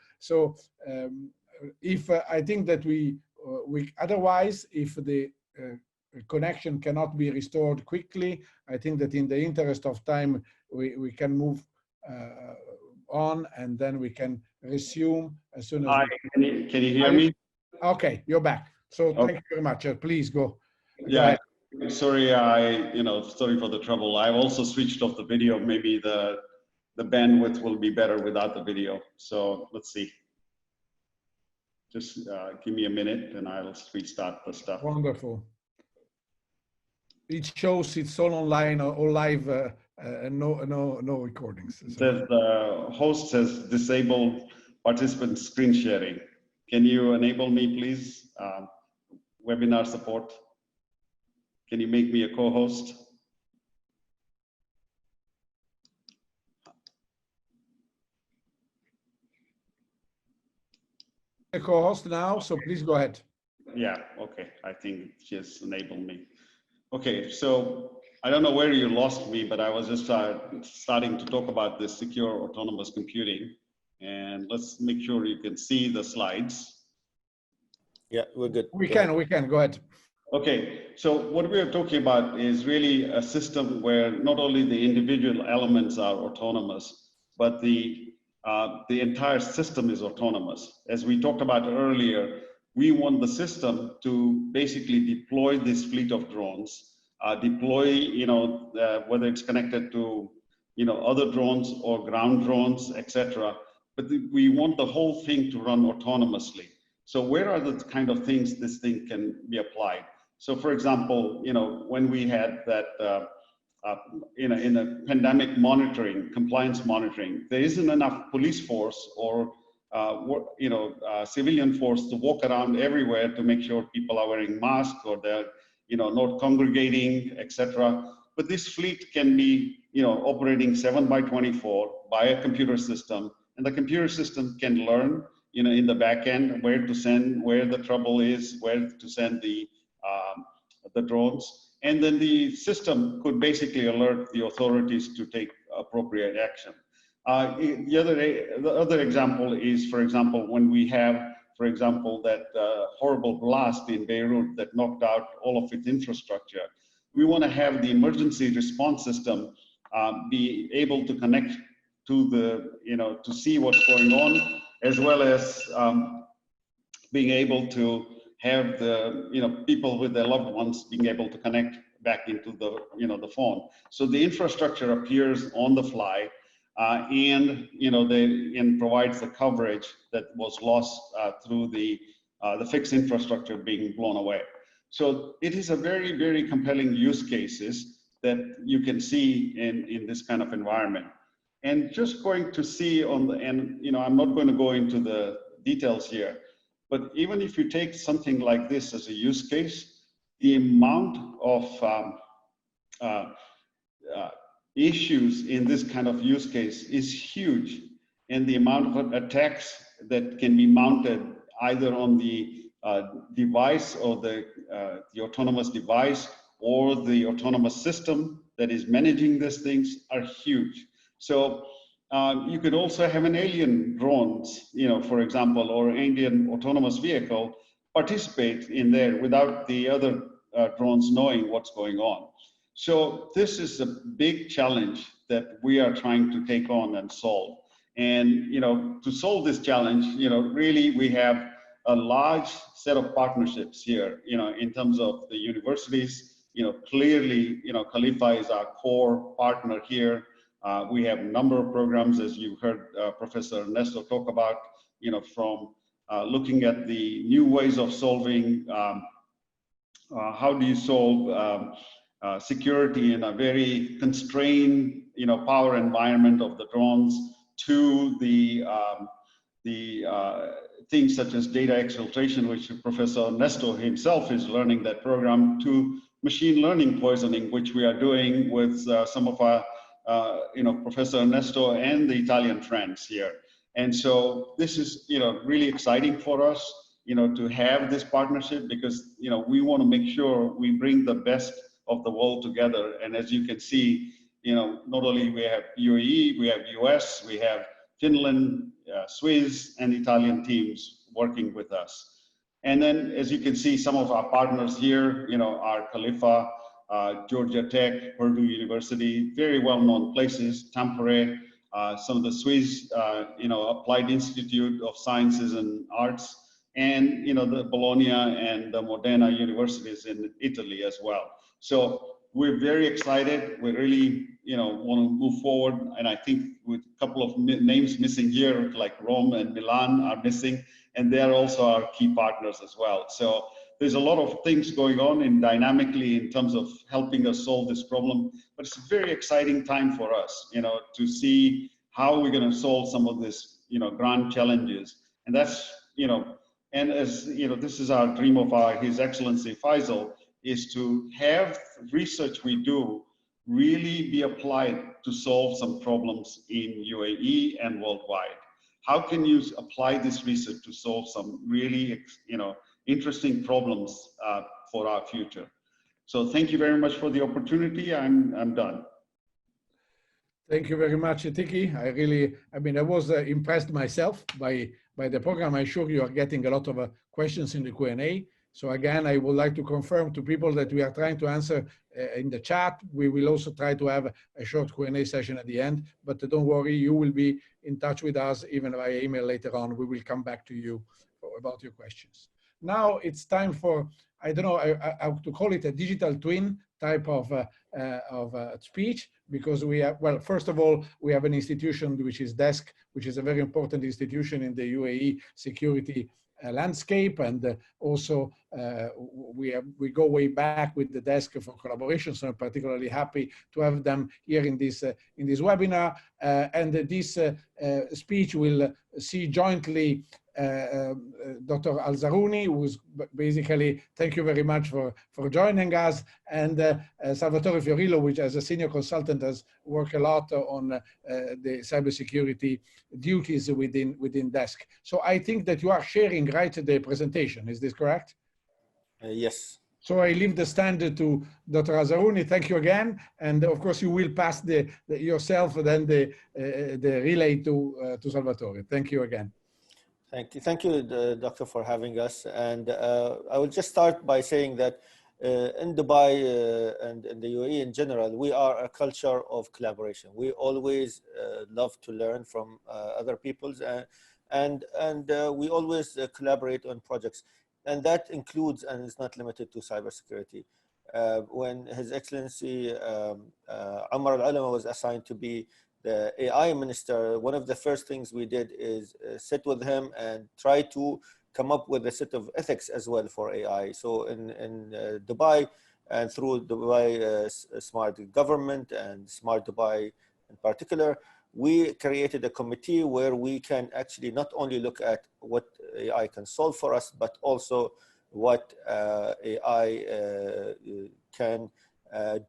if I think that we otherwise, if the connection cannot be restored quickly, I think that in the interest of time, we can move on, and then we can resume as soon as. Can you hear me? Okay, you're back. So okay. Thank you very much. Please go. Yeah, sorry. Sorry for the trouble. I've also switched off the video. Maybe the bandwidth will be better without the video. So let's see. Just give me a minute, and I'll restart the stuff. Wonderful. It shows it's all online or live, no recordings. So. The host says disable participant screen sharing. Can you enable me, please? Webinar support. Can you make me a co-host? A co-host now, so please go ahead. Yeah, okay. I think she has enabled me. Okay, so I don't know where you lost me, but I was just starting to talk about this secure autonomous computing. And let's make sure you can see the slides. Yeah, we're good. We can, go ahead. Okay, so what we are talking about is really a system where not only the individual elements are autonomous, but the entire system is autonomous. As we talked about earlier, we want the system to basically deploy this fleet of drones, whether it's connected to other drones or ground drones, etc. But we want the whole thing to run autonomously. So where are the kind of things this thing can be applied? So for example, when we had that, in a pandemic monitoring, compliance monitoring, there isn't enough police force or civilian force to walk around everywhere to make sure people are wearing masks or they're, not congregating, etc. But this fleet can be, operating 7/24 by a computer system, and the computer system can learn, in the back end where to send, where the trouble is, where to send the drones, and then the system could basically alert the authorities to take appropriate action. The other example is, for example, when we have, for example, that horrible blast in Beirut that knocked out all of its infrastructure. We want to have the emergency response system be able to connect to the, to see what's going on, as well as being able to have the, people with their loved ones being able to connect back into the, the phone. So the infrastructure appears on the fly, and provides the coverage that was lost through the fixed infrastructure being blown away. So it is a very, very compelling use cases that you can see in this kind of environment. And just going to see on the, and I'm not going to go into the details here, but even if you take something like this as a use case, the amount of issues in this kind of use case is huge, and the amount of attacks that can be mounted either on the device or the autonomous device or the autonomous system that is managing these things are huge. So you could also have an alien drones, for example, or alien autonomous vehicle participate in there without the other drones knowing what's going on. So this is a big challenge that we are trying to take on and solve. And to solve this challenge, really we have a large set of partnerships here, in terms of the universities. Clearly, Khalifa is our core partner here. We have a number of programs, as you heard Professor Ernesto talk about, from looking at the new ways of solving, how do you solve security in a very constrained, power environment of the drones, to the things such as data exfiltration, which Professor Ernesto himself is learning that program, to machine learning poisoning, which we are doing with some of our, Professor Ernesto and the Italian friends here. And so this is, really exciting for us, to have this partnership, because, we want to make sure we bring the best of the world together. And as you can see, not only we have UAE, we have US, we have Finland, Swiss, and Italian teams working with us. And then, as you can see, some of our partners here, are Khalifa, Georgia Tech, Purdue University, very well-known places, Tampere, some of the Swiss, Applied Institute of Sciences and Arts, and, the Bologna and the Modena universities in Italy as well. So we're very excited. We really, want to move forward. And I think with a couple of names missing here, like Rome and Milan are missing, and they're also our key partners as well. So there's a lot of things going on in dynamically in terms of helping us solve this problem. But it's a very exciting time for us, to see how we're going to solve some of this, grand challenges. And that's, and as, this is our dream of His Excellency Faisal, is to have research we do really be applied to solve some problems in UAE and worldwide. How can you apply this research to solve some really, interesting problems for our future? So thank you very much for the opportunity. I'm done. Thank you very much, Tiki. I was impressed myself by the program. I'm sure you are getting a lot of questions in the Q&A. So again, I would like to confirm to people that we are trying to answer in the chat. We will also try to have a short Q&A session at the end, but don't worry, you will be in touch with us even via email later on. We will come back to you about your questions. now it's time for, I don't know, I have to call it a digital twin type of speech, because we have, well, first of all, we have an institution which is DESK, which is a very important institution in the UAE security landscape, and also we go way back with the desk for collaboration. So I'm particularly happy to have them here in this webinar. And this speech will see jointly Dr. Al-Zaruni, who's basically, thank you very much for joining us, and Salvatore Fiorillo, which as a senior consultant has worked a lot on the cybersecurity duties within DESK. So I think that you are sharing, right, the presentation. Is this correct? Yes. So I leave the stand to Dr. Al-Zaruni. Thank you again. And of course, you will pass yourself then the relay to Salvatore. Thank you again. Thank you, Doctor, for having us. And I will just start by saying that in Dubai and in the UAE in general, we are a culture of collaboration. We always love to learn from other people's, and we always collaborate on projects. And that includes, and is not limited to, cybersecurity. When His Excellency Ammar Al-Alama was assigned to be the AI minister, one of the first things we did is sit with him and try to come up with a set of ethics as well for AI. So in Dubai, and through Dubai Smart Government and Smart Dubai in particular, we created a committee where we can actually not only look at what AI can solve for us, but also what AI can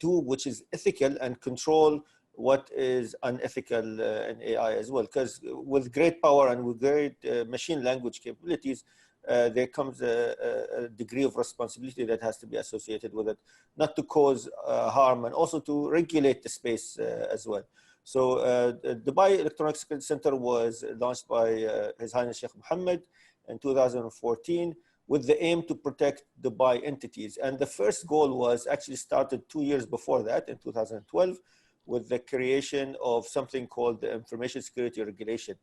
do, which is ethical, and control what is unethical in AI as well. Because with great power and with great machine language capabilities, there comes a degree of responsibility that has to be associated with it, not to cause harm, and also to regulate the space as well. So Dubai Electronic Security Center was launched by His Highness Sheikh Mohammed in 2014 with the aim to protect Dubai entities. And the first goal was actually started 2 years before that, in 2012, with the creation of something called the Information Security Regulation.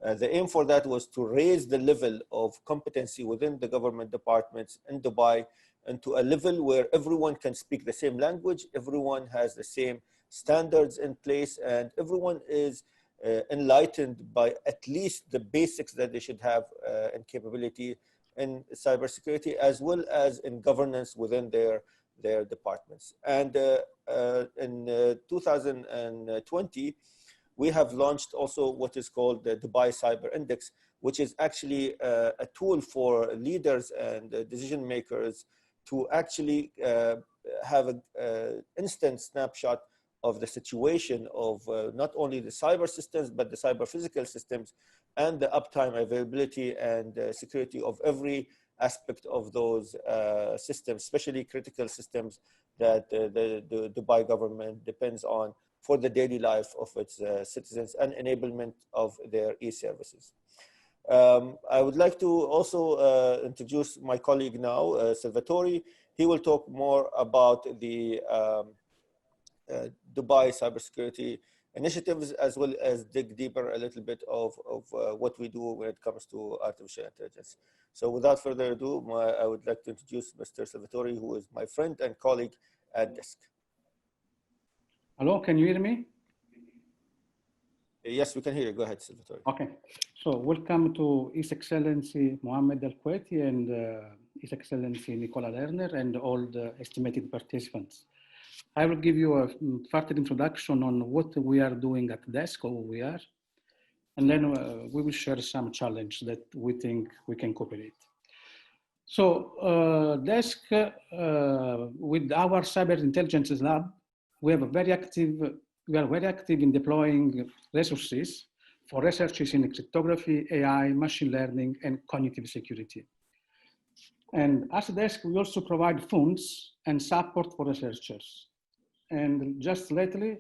The aim for that was to raise the level of competency within the government departments in Dubai into a level where everyone can speak the same language, everyone has the same standards in place, and everyone is enlightened by at least the basics that they should have in capability in cybersecurity, as well as in governance within their departments. And in 2020, we have launched also what is called the Dubai Cyber Index, which is actually a tool for leaders and decision makers to actually have an instant snapshot of the situation of not only the cyber systems, but the cyber physical systems, and the uptime, availability, and security of every aspect of those systems, especially critical systems that the Dubai government depends on for the daily life of its citizens and enablement of their e-services. I would like to also introduce my colleague now, Salvatore. He will talk more about the Dubai cybersecurity initiatives, as well as dig deeper a little bit of what we do when it comes to artificial intelligence. So without further ado, I would like to introduce Mr. Salvatore, who is my friend and colleague at DESK. Hello, can you hear me? Yes, we can hear you. Go ahead, Salvatore. Okay, so welcome to His Excellency Mohammed Al-Kuwaiti and His Excellency Nicola Lerner and all the estimated participants. I will give you a further introduction on what we are doing at DESK, or who we are, and then we will share some challenge that we think we can cooperate. So DESK, with our Cyber Intelligence Lab, we are very active in deploying resources for researches in cryptography, AI, machine learning, and cognitive security. And as DESK, we also provide funds and support for researchers. And just lately,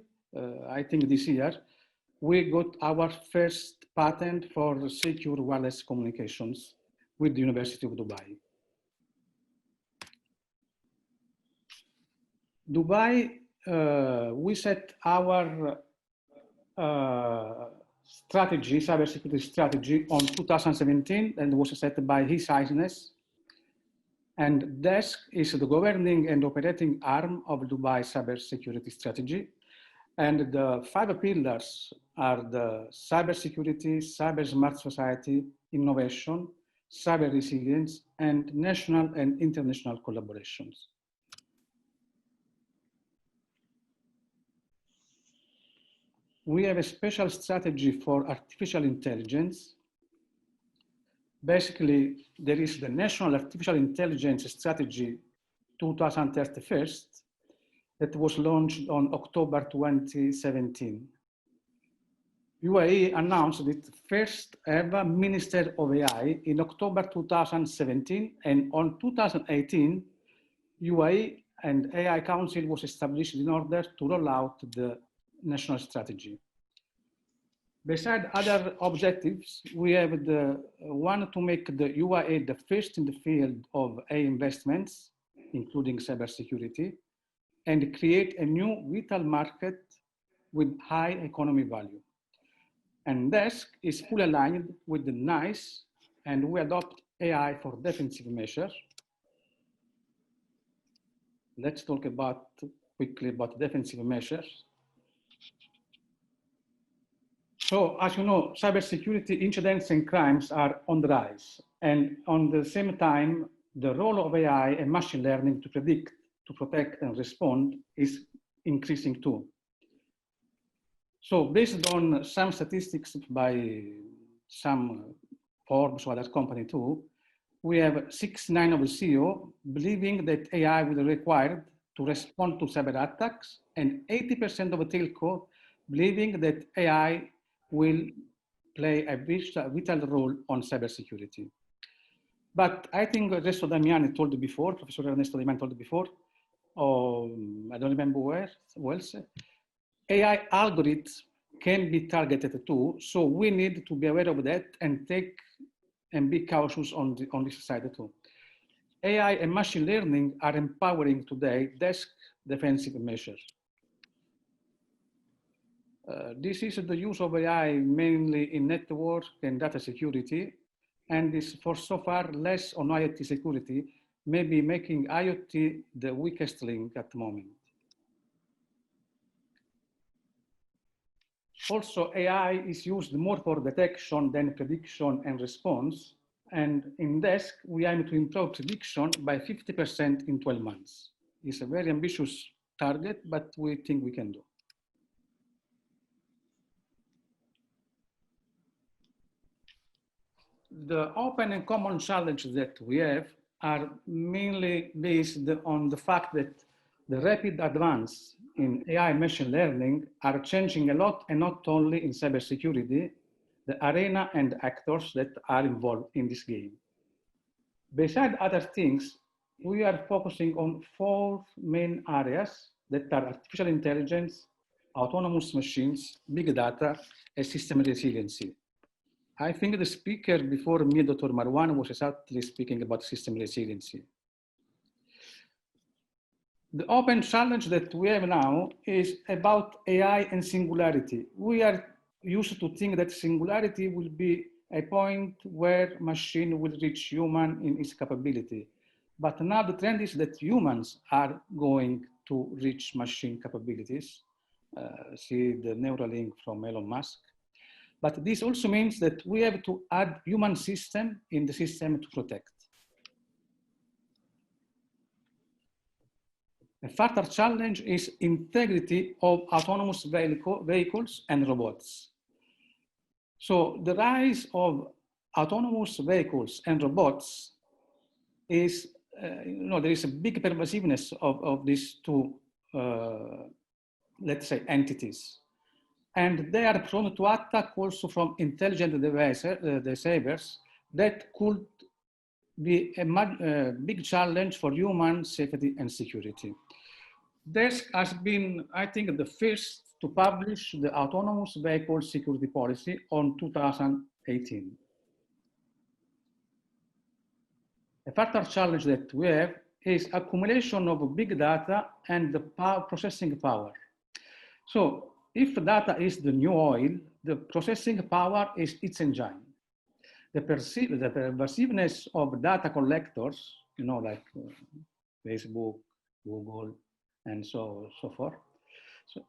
I think this year, we got our first patent for secure wireless communications with the University of Dubai. Dubai, we set our strategy, cybersecurity strategy, on 2017, and was set by His Highness And DESC is the governing and operating arm of Dubai cybersecurity strategy. And the 5 pillars are the cybersecurity, cyber smart society, innovation, cyber resilience, and national and international collaborations. We have a special strategy for artificial intelligence. Basically, there is the National Artificial Intelligence Strategy 2031 that was launched on October 2017. UAE announced its first ever Minister of AI in October 2017, and on 2018, UAE and AI Council was established in order to roll out the national strategy. Besides other objectives, we have the one to make the UAE the first in the field of AI investments, including cybersecurity, and create a new vital market with high economy value. And DESC is fully aligned with the NICE, and we adopt AI for defensive measures. Let's talk quickly about defensive measures. So, as you know, cybersecurity incidents and crimes are on the rise. And on the same time, the role of AI and machine learning to predict, to protect and respond is increasing too. So based on some statistics by some Forbes or other company too, we have 69% of the CEO believing that AI will be required to respond to cyber attacks, and 80% of the telco believing that AI will play a vital role on cybersecurity. But I think Ernesto Damiani told it before, Professor Ernesto Damiani told it before, I don't remember where else. AI algorithms can be targeted too, so we need to be aware of that and be cautious on this side too. AI and machine learning are empowering today DESC defensive measures. This is the use of AI mainly in network and data security, and is for so far less on IoT security, maybe making IoT the weakest link at the moment. Also, AI is used more for detection than prediction and response. And in DESC, we aim to improve prediction by 50% in 12 months. It's a very ambitious target, but we think we can do. The open and common challenges that we have are mainly based on the fact that the rapid advance in AI and machine learning are changing a lot, and not only in cybersecurity, the arena and actors that are involved in this game. Besides other things, we are focusing on 4 main areas that are artificial intelligence, autonomous machines, big data, and system resiliency. I think the speaker before me, Dr. Marwan, was exactly speaking about system resiliency. The open challenge that we have now is about AI and singularity. We are used to think that singularity will be a point where machine will reach human in its capability. But now the trend is that humans are going to reach machine capabilities. See the Neuralink from Elon Musk. But this also means that we have to add human system in the system to protect. A further challenge is integrity of autonomous vehicles and robots. So the rise of autonomous vehicles and robots is, there is a big pervasiveness of these two, let's say, entities. And they are prone to attack also from intelligent deceivers that could be a big challenge for human safety and security. DESC has been, I think, the first to publish the autonomous vehicle security policy on 2018. A further challenge that we have is accumulation of big data and the processing power. So if data is the new oil, the processing power is its engine. The pervasiveness of data collectors you know, like Facebook, Google, and so forth. So,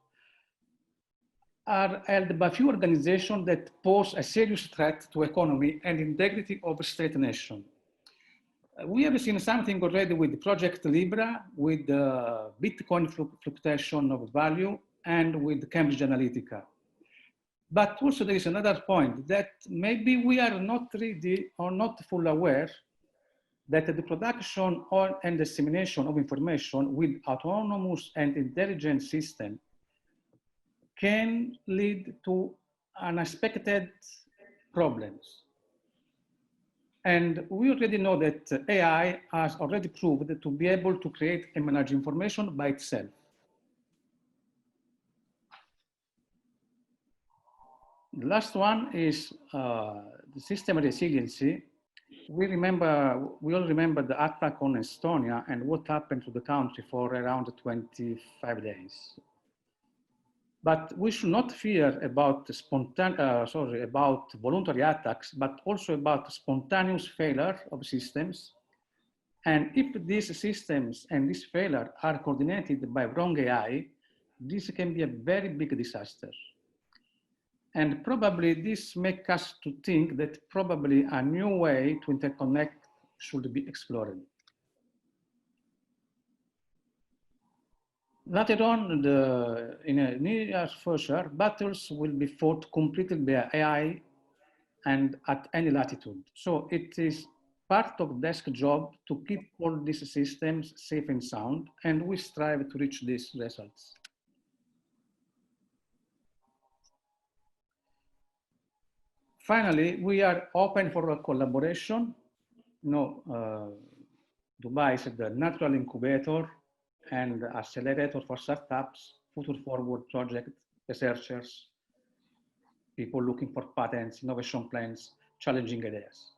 are held by few organizations that pose a serious threat to economy and integrity of state nation. We have seen something already with Project Libra, with the Bitcoin fluctuation of value, and with Cambridge Analytica. But also there is another point that maybe we are not ready or not fully aware that the production and dissemination of information with autonomous and intelligent system can lead to unexpected problems. And we already know that AI has already proved to be able to create and manage information by itself. The last one is the system resiliency. We all remember the attack on Estonia and what happened to the country for around 25 days. But we should not fear about about voluntary attacks, but also about spontaneous failure of systems. And if these systems and this failure are coordinated by wrong AI, this can be a very big disaster. And probably this makes us to think that probably a new way to interconnect should be explored. Later on, in a near future, battles will be fought completely by AI and at any latitude. So it is part of desk job to keep all these systems safe and sound, and we strive to reach these results. Finally, we are open for a collaboration. Dubai is the natural incubator and accelerator for startups, future forward project researchers, people looking for patents, innovation plans, challenging ideas.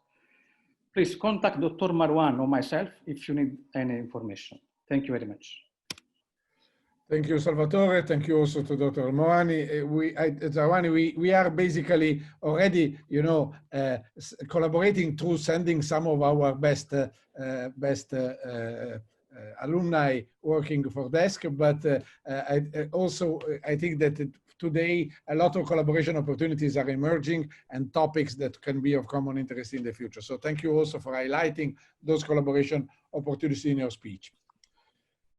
Please contact Dr. Marwan or myself if you need any information. Thank you very much. Thank you, Salvatore. Thank you also to Dr. Moani. We are basically already, collaborating through sending some of our best alumni working for desk, but I think that today a lot of collaboration opportunities are emerging and topics that can be of common interest in the future. So thank you also for highlighting those collaboration opportunities in your speech.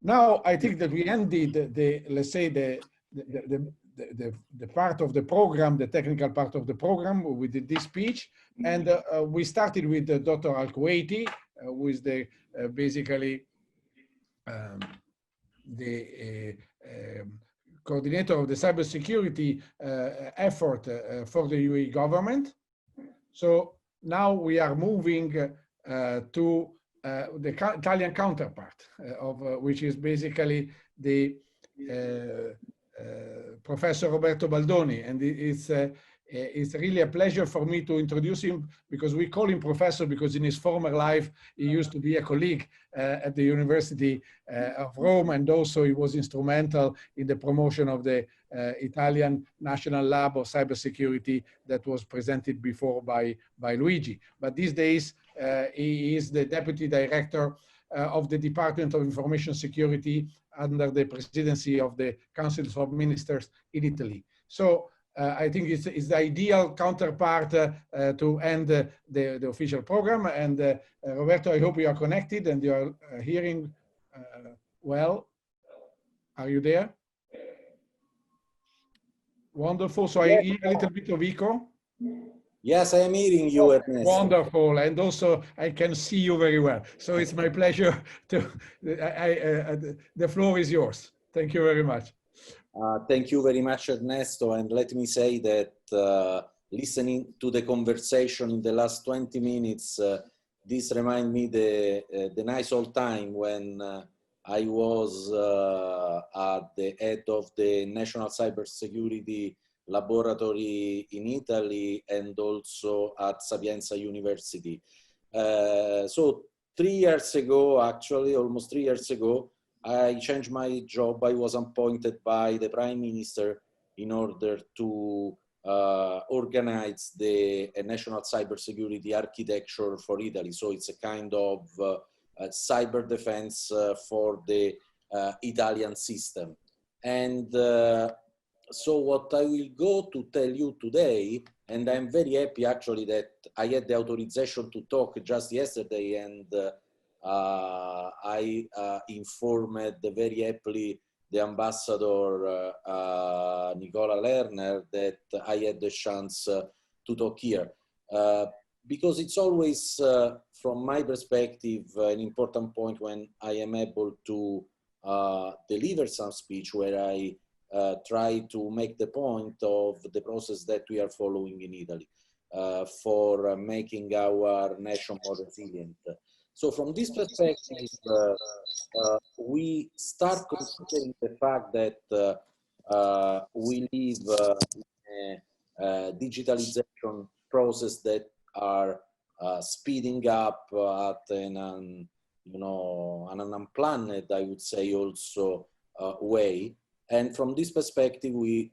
Now I think that we ended the part of the program, the technical part of the program with this speech, and we started with Dr. Al-Kuwaiti, who is the basically the coordinator of the cybersecurity effort for the UAE government. So now we are moving to the Italian counterpart of which is basically the Professor Roberto Baldoni, and it's really a pleasure for me to introduce him, because we call him professor because in his former life he used to be a colleague at the University of Rome, and also he was instrumental in the promotion of the Italian National Lab of Cybersecurity that was presented before by Luigi. But these days he is the Deputy Director of the Department of Information Security under the presidency of the Council of Ministers in Italy. So I think it's the ideal counterpart to end the official program. And Roberto, I hope you are connected and you are hearing well. Are you there? Wonderful. So I hear a little bit of echo. Yes, I am hearing you, Ernesto. Wonderful. And also I can see you very well. So it's my pleasure to, the floor is yours. Thank you very much. Thank you very much, Ernesto. And let me say that listening to the conversation in the last 20 minutes, this reminds me the nice old time when I was at the head of the National Cybersecurity Laboratory in Italy and also at Sapienza University. So 3 years ago, actually, almost 3 years ago, I changed my job. I was appointed by the Prime Minister in order to organize the National Cybersecurity Architecture for Italy. So it's a kind of cyber defense for the Italian system. And so what I will go to tell you today, and I'm very happy actually that I had the authorization to talk just yesterday, and I informed very happily the ambassador Nicola Lerner that I had the chance to talk here. Because it's always, from my perspective, an important point when I am able to deliver some speech where I try to make the point of the process that we are following in Italy for making our nation more resilient. So from this perspective, we start considering the fact that we live in a digitalization process that are speeding up at an unplanned, I would say, also way. And from this perspective, we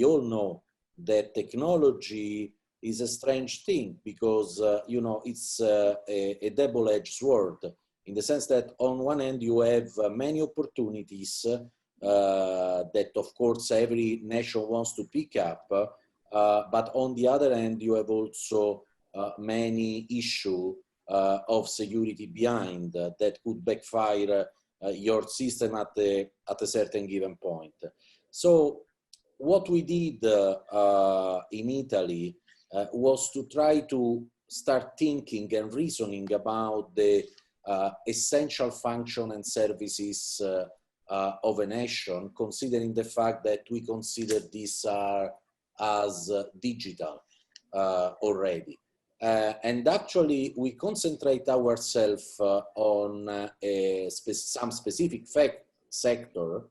all know that technology is a strange thing because, it's a double-edged sword in the sense that on one end you have many opportunities that, of course, every nation wants to pick up, but on the other end, you have also many issues of security behind that could backfire your system at a certain given point. So what we did in Italy was to try to start thinking and reasoning about the essential function and services of a nation, considering the fact that we consider these as digital already. And actually, we concentrate ourselves on some specific sector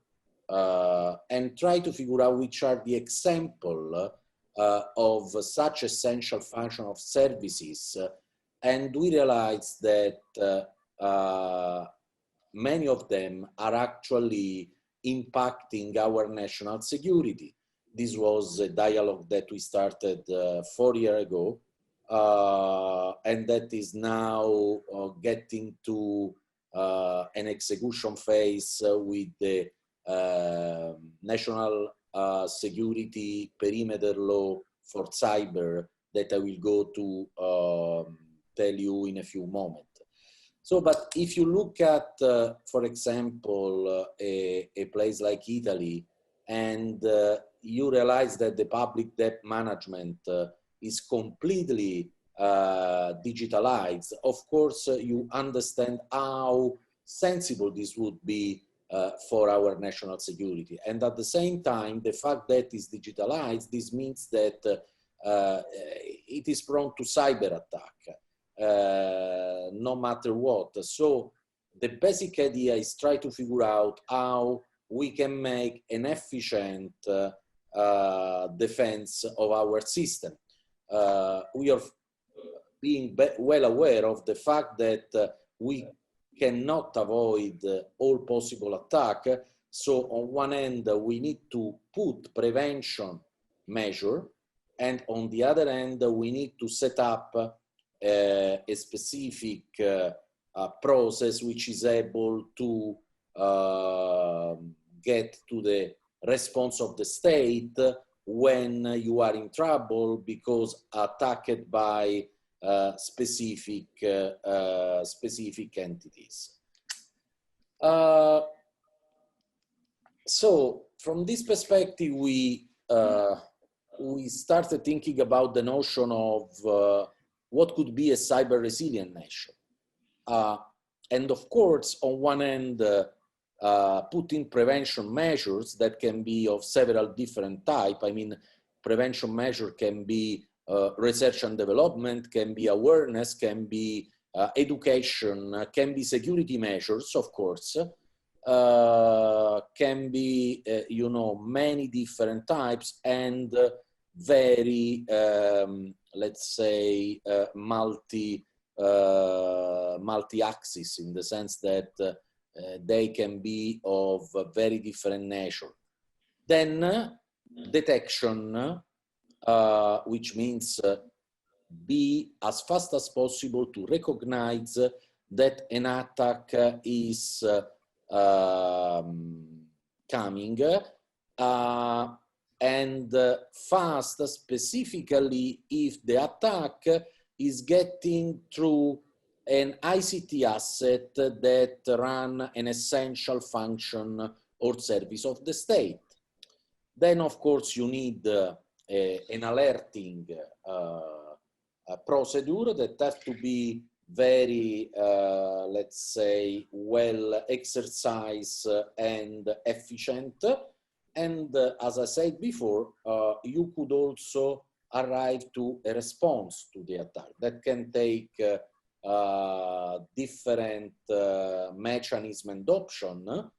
and try to figure out which are the example of such essential function of services. And we realized that many of them are actually impacting our national security. This was a dialogue that we started 4 years ago. And that is now getting to an execution phase with the National Security Perimeter Law for Cyber that I will go to tell you in a few moments. So, but if you look at, for example, a place like Italy, and you realize that the public debt management is completely digitalized, of course, you understand how sensible this would be for our national security. And at the same time, the fact that it's digitalized, this means that it is prone to cyber attack, no matter what. So the basic idea is try to figure out how we can make an efficient defense of our system. We are being well aware of the fact that we cannot avoid all possible attack. So on one end, we need to put prevention measure, and on the other end, we need to set up a specific process which is able to get to the response of the state when you are in trouble because attacked by specific entities. So from this perspective, we started thinking about the notion of what could be a cyber resilient nation. And of course, on one end, putting prevention measures that can be of several different types. I mean, prevention measure can be research and development, can be awareness, can be education, can be security measures, of course, can be, many different types and very, let's say, multi-axis in the sense that they can be of very different nature. Then detection, which means be as fast as possible to recognize that an attack is coming, and fast, specifically if the attack is getting through an ICT asset that run an essential function or service of the state. Then, of course, you need an alerting procedure that has to be very, let's say, well exercised and efficient. And as I said before, you could also arrive to a response to the attack that can take different mechanism and option.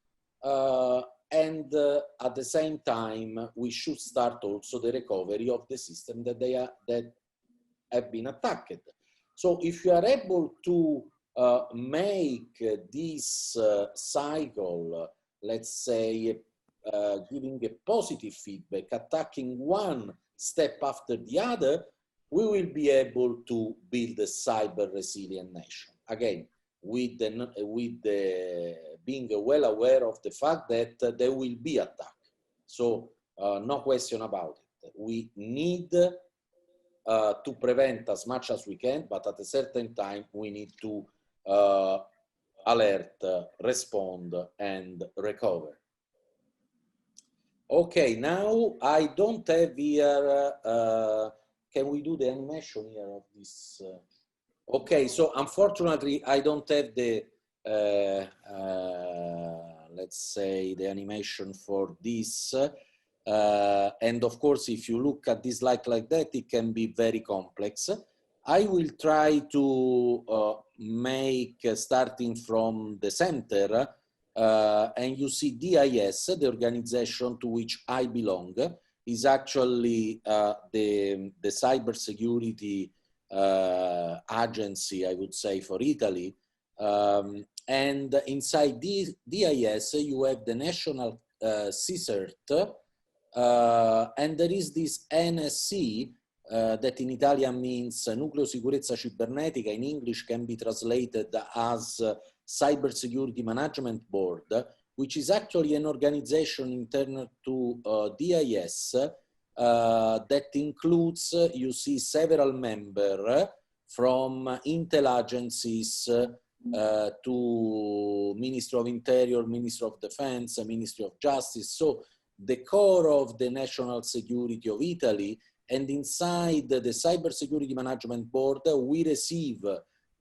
And at the same time, we should start also the recovery of the system that that have been attacked. So if you are able to make this cycle, let's say, giving a positive feedback, attacking one step after the other, we will be able to build a cyber resilient nation. Again, with being well aware of the fact that there will be attack. So no question about it. We need to prevent as much as we can, but at a certain time we need to alert, respond, and recover. Okay, now I don't have here, can we do the animation here of this? Okay, so unfortunately I don't have the, let's say, the animation for this. And of course, if you look at this like that, it can be very complex. I will try to make, starting from the center, and you see DIS, the organization to which I belong, is actually the cybersecurity agency, I would say, for Italy. And inside DIS, you have the national CSIRT, and there is this NSC, that in Italian means Nucleo Sicurezza Cibernetica, in English can be translated as Cybersecurity Management Board, which is actually an organization internal to DIS that includes, you see, several members from intel agencies to Ministry of Interior, Ministry of Defense, Ministry of Justice. So the core of the national security of Italy. And inside the Cybersecurity Management Board, we receive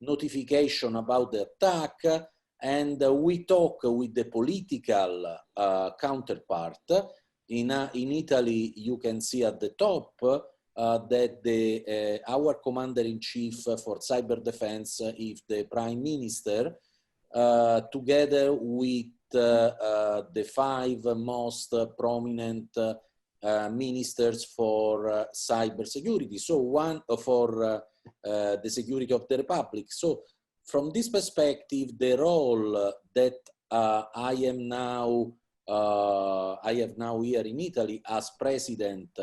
notification about the attack, and we talk with the political counterpart. In Italy, you can see at the top that our commander-in-chief for cyber defense is the Prime Minister, together with the 5 most prominent ministers for cybersecurity. So one for the security of the Republic. So from this perspective, the role that I have now here in Italy as president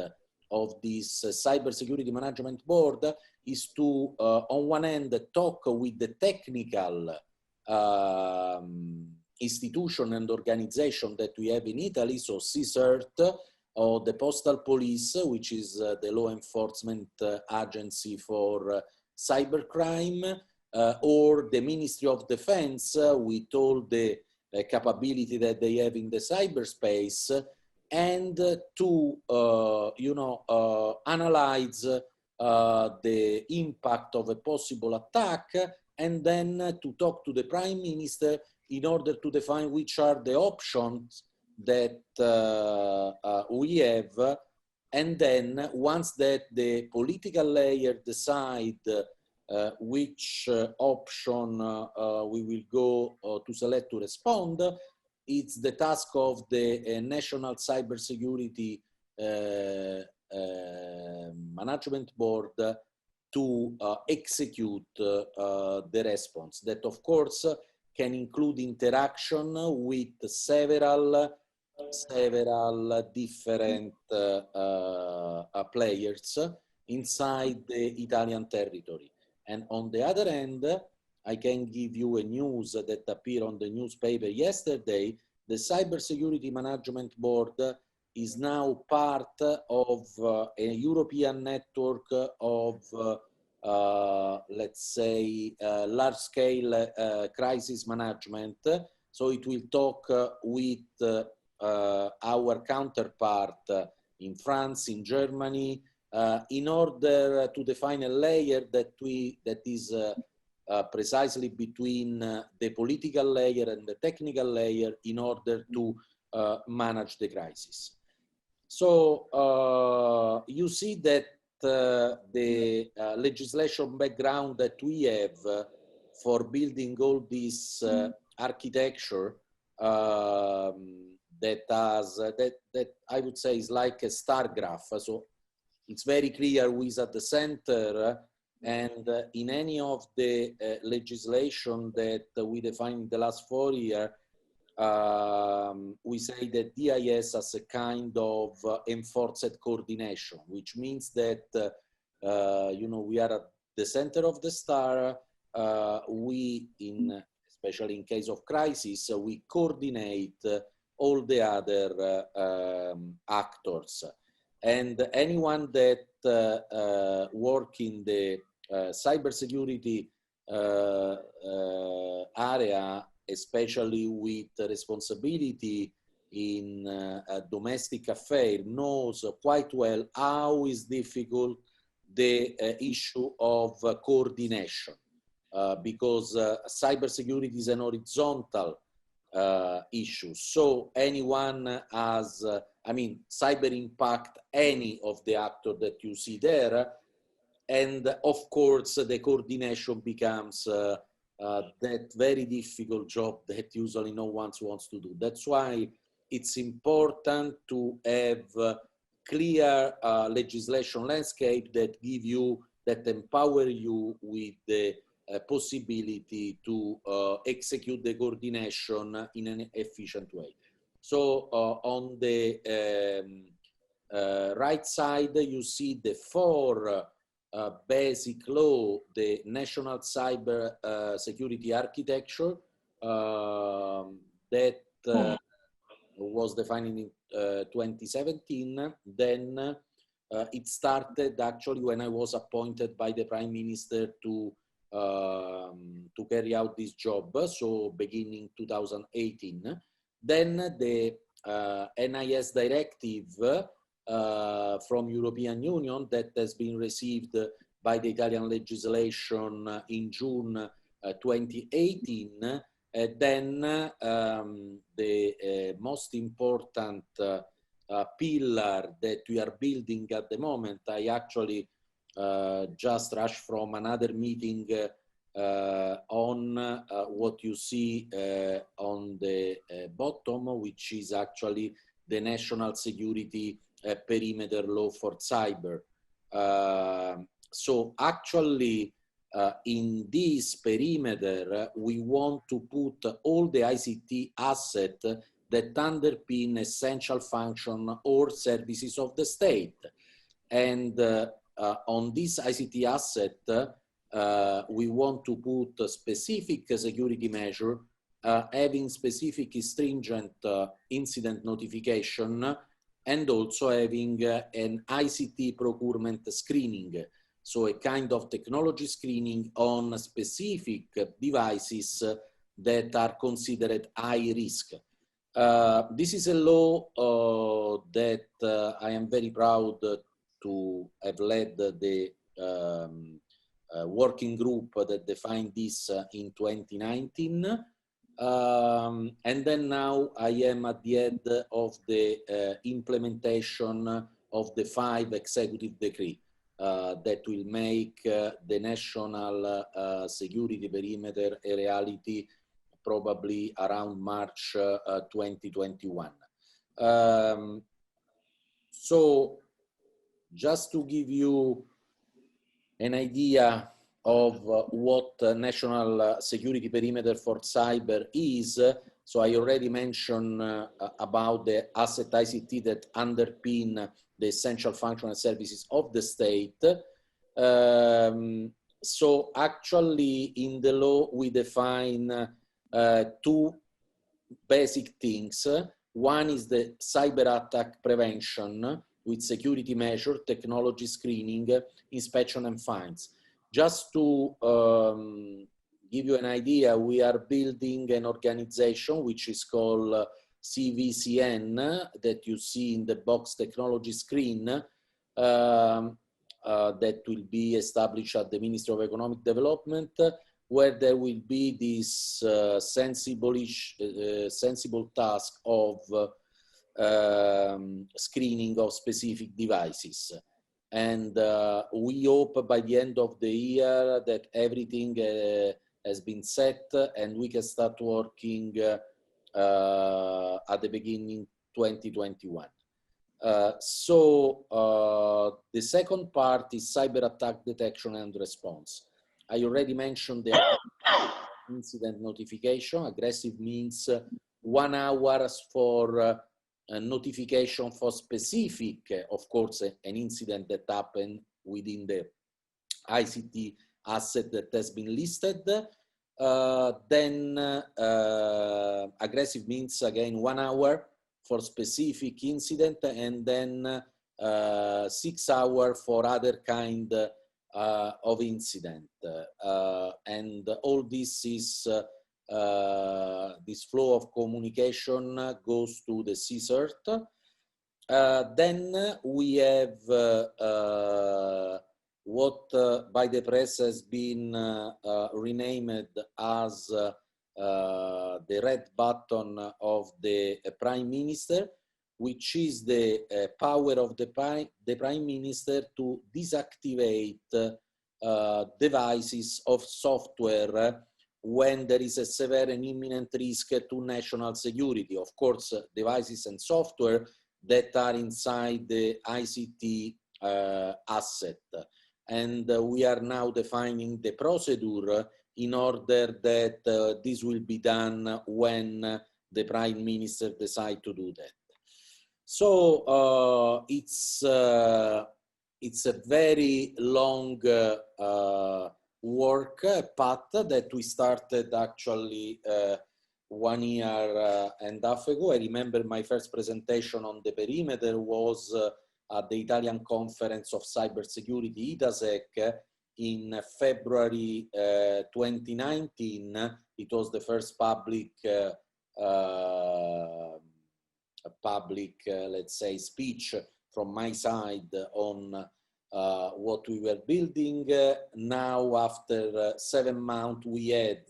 of this Cybersecurity Management Board is to, on one hand, talk with the technical institution and organization that we have in Italy, so CSIRT, or the Postal Police, which is the law enforcement agency for cybercrime, or the Ministry of Defense with all the capability that they have in the cyberspace, and to analyze the impact of a possible attack, and then to talk to the Prime Minister in order to define which are the options that we have. And then once that the political layer decide which option we will go to select to respond, it's the task of the National Cybersecurity Management Board to execute the response. That, of course, can include interaction with several different players inside the Italian territory. And on the other hand, I can give you a news that appeared on the newspaper yesterday. The Cybersecurity Management Board is now part of a European network of, let's say, large-scale crisis management. So it will talk with our counterpart in France, in Germany, in order to define a layer that is precisely between the political layer and the technical layer in order to manage the crisis. So you see that the legislation background that we have for building all this architecture that I would say is like a star graph. So it's very clear who is at the center, and in any of the legislation that we defined in the last 4 years, we say that DIS has a kind of enforced coordination, which means that you know, we are at the center of the star. Especially in case of crisis, we coordinate all the other actors. And anyone that work in the cybersecurity area, especially with responsibility in domestic affairs, knows quite well how is difficult the issue of coordination, because cybersecurity is an horizontal issue. So anyone has, I mean, cyber impact any of the actors that you see there. And of course, the coordination becomes that very difficult job that usually no one wants to do. That's why it's important to have clear legislation landscape that give you, that empower you with the possibility to execute the coordination in an efficient way. So on the right side, you see the 4 basic law, the National Cyber Security Architecture that was defined in 2017. Then it started actually when I was appointed by the Prime Minister to carry out this job, so beginning 2018. Then the NIS directive from European Union that has been received by the Italian legislation in June 2018. Then the most important pillar that we are building at the moment, I actually just rushed from another meeting on what you see on the bottom, which is actually the National Security Perimeter Law for Cyber. So actually, in this perimeter, we want to put all the ICT assets that underpin essential function or services of the state. And on this ICT asset, we want to put a specific security measure, having specific stringent incident notification, and also having an ICT procurement screening. So a kind of technology screening on specific devices that are considered high risk. This is a law that I am very proud to have led the working group that defined this in 2019. And then now I am at the end of the implementation of the 5 executive decree that will make the national security perimeter a reality probably around March 2021. So just to give you an idea of what national security perimeter for cyber is, so I already mentioned about the asset ICT that underpin the essential functional services of the state. So actually in the law, we define two basic things. One is the cyber attack prevention with security measure, technology screening, inspection and fines. Just to give you an idea, we are building an organization which is called CVCN that you see in the box technology screen that will be established at the Ministry of Economic Development, where there will be this sensible task of screening of specific devices. And we hope by the end of the year that everything has been set and we can start working at the beginning 2021. The second part is cyber attack detection and response. I already mentioned the incident notification. Aggressive means 1 hour for notification for specific, of course, an incident that happened within the ICT asset that has been listed. Aggressive means again 1 hour for specific incident, and then 6 hours for other kind of incident. And all this is this flow of communication goes to the CSIRT. Then we have what by the press has been renamed as the red button of the Prime Minister, which is the power of the Prime Minister to deactivate devices of software when there is a severe and imminent risk to national security. Of course, devices and software that are inside the ICT asset. And we are now defining the procedure in order that this will be done when the Prime Minister decides to do that. So it's a very long work path that we started actually 1 year and a half ago. I remember my first presentation on the perimeter was at the Italian Conference of Cybersecurity, ITASEC, in February 2019. It was the first public, let's say, speech from my side on what we were building. Now, after 7 months, we had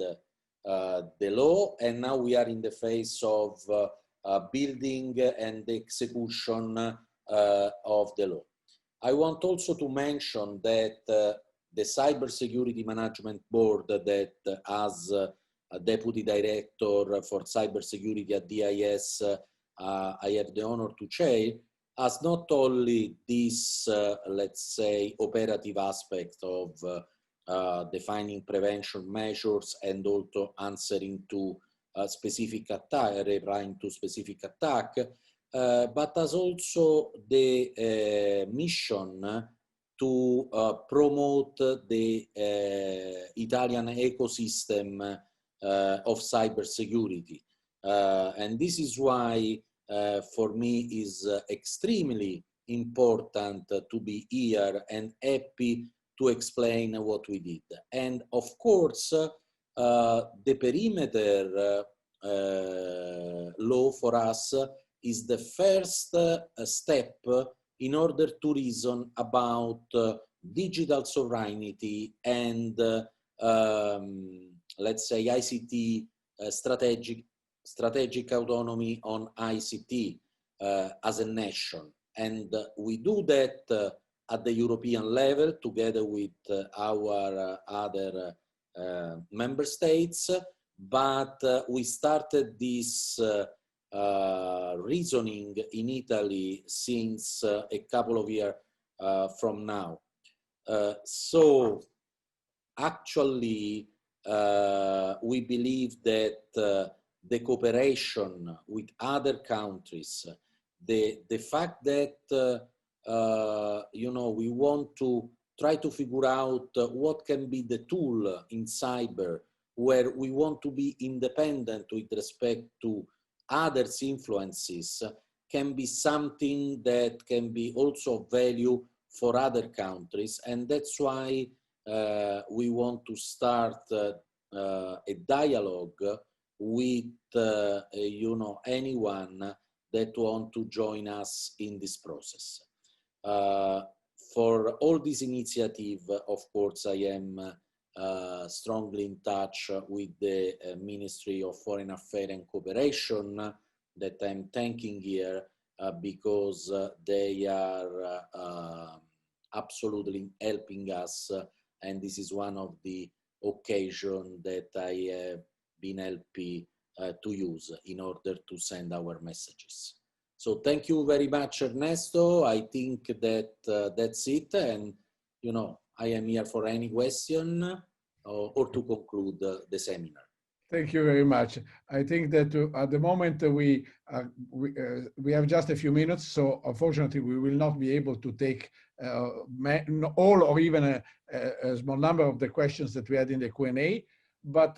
the law, and now we are in the phase of building and execution of the law. I want also to mention that the Cybersecurity Management Board that as a Deputy Director for Cybersecurity at DIS, I have the honor to chair, has not only this, let's say, operative aspect of defining prevention measures and also answering to specific attack, replying to specific attack, but has also the mission to promote the Italian ecosystem of cybersecurity. And this is why for me is extremely important to be here and happy to explain what we did. And of course, the perimeter law for us is the first step in order to reason about digital sovereignty and let's say ICT strategic autonomy on ICT as a nation. And we do that at the European level together with our other member states, but we started this reasoning in Italy since a couple of years from now. So actually we believe that the cooperation with other countries, the fact that you know, we want to try to figure out what can be the tool in cyber where we want to be independent with respect to others' influences, can be something that can be also of value for other countries. And that's why we want to start a dialogue with you know, anyone that want to join us in this process. For all this initiative, of course, I am strongly in touch with the Ministry of Foreign Affairs and Cooperation that I'm thanking here because they are absolutely helping us, and this is one of the occasions that I have been helping to use in order to send our messages. So thank you very much, Ernesto. I think that that's it, and you know, I am here for any question or to conclude the seminar. Thank you very much. I think that at the moment we have just a few minutes, so unfortunately we will not be able to take all or even a small number of the questions that we had in the Q&A. But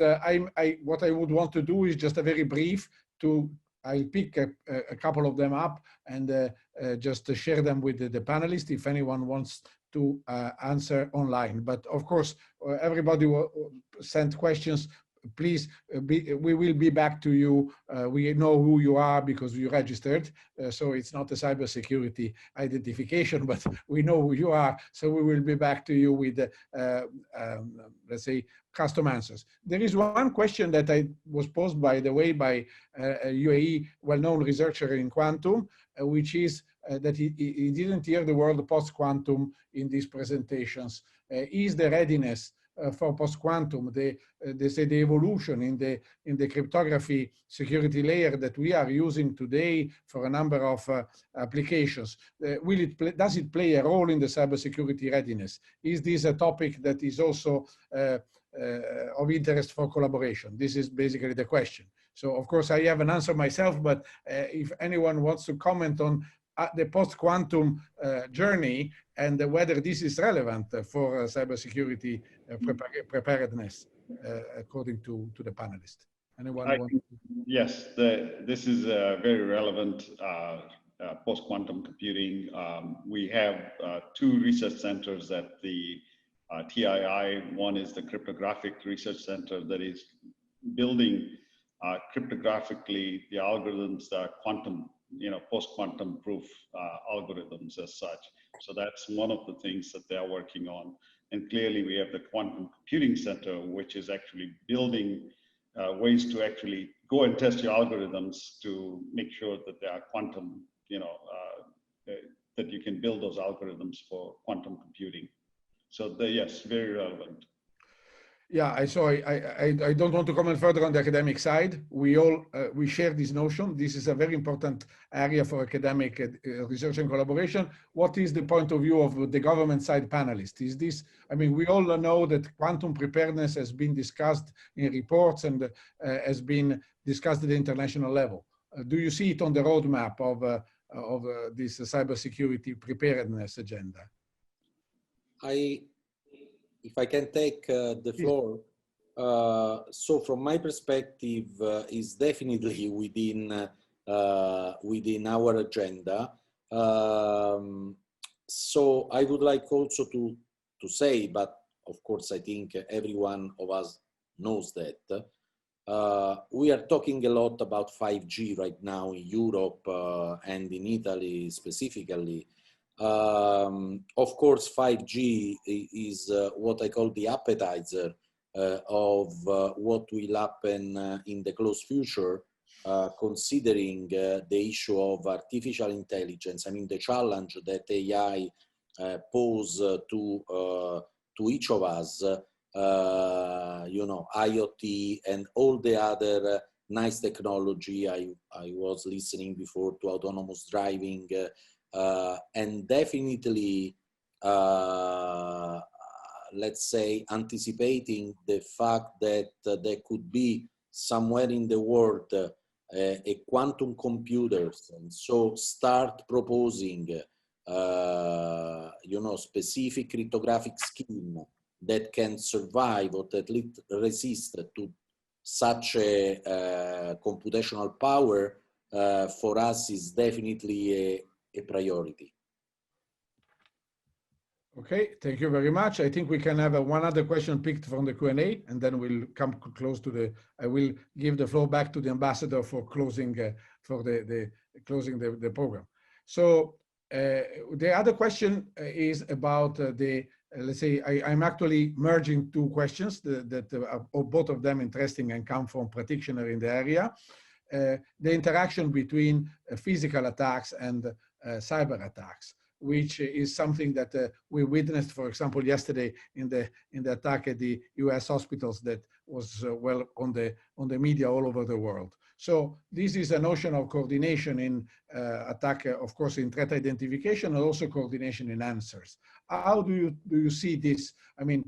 what I would want to do is just a very brief I'll pick a couple of them up and just to share them with the panelists if anyone wants to answer online. But of course, everybody will send questions. Please, we will be back to you. We know who you are because you registered. So it's not a cybersecurity identification, but we know who you are. So we will be back to you with, let's say, custom answers. There is one question that was posed, by the way, by a UAE well-known researcher in quantum, which is that he didn't hear the word post-quantum in these presentations. Is the readiness for post-quantum, they say the evolution in the cryptography security layer that we are using today for a number of applications, does it play a role in the cybersecurity readiness? Is this a topic that is also of interest for collaboration? This is basically the question. So of course I have an answer myself, but if anyone wants to comment on the post-quantum journey and whether this is relevant for cybersecurity preparedness, according to the panelists. Anyone want to? Yes, this is very relevant post-quantum computing. We have two research centers at the TII. One is the Cryptographic Research Center that is building cryptographically the algorithms that are quantum, post-quantum proof algorithms as such. So that's one of the things that they are working on. And clearly we have the Quantum Computing Center, which is actually building ways to actually go and test your algorithms to make sure that they are quantum, that you can build those algorithms for quantum computing. So yes, very relevant. Yeah, I don't want to comment further on the academic side. We share this notion. This is a very important area for academic research and collaboration. What is the point of view of the government side panelists? Is this, I mean, we all know that quantum preparedness has been discussed in reports and has been discussed at the international level. Do you see it on the roadmap of this cybersecurity preparedness agenda? If I can take the floor, so from my perspective, is definitely within our agenda. So I would like also to say, but of course I think every one of us knows that we are talking a lot about 5G right now in Europe and in Italy specifically. Of course, 5G is what I call the appetizer of what will happen in the close future, considering the issue of artificial intelligence. I mean, the challenge that AI pose to each of us, IoT and all the other nice technology. I was listening before to autonomous driving. And definitely, let's say, anticipating the fact that there could be somewhere in the world a quantum computers, and so start proposing, you know, specific cryptographic scheme that can survive or at least resist to such a computational power for us is definitely a priority. Okay, thank you very much. I think we can have one other question picked from the Q&A, and then we'll come close to the, I will give the floor back to the ambassador for closing, closing the program. So the other question is about let's say, I'm actually merging two questions that are both of them interesting and come from practitioners in the area. The interaction between physical attacks and cyber attacks, which is something that we witnessed, for example, yesterday in the attack at the US hospitals that was well on the media all over the world. So this is a notion of coordination in attack, of course, in threat identification, and also coordination in answers. How do you see this? I mean,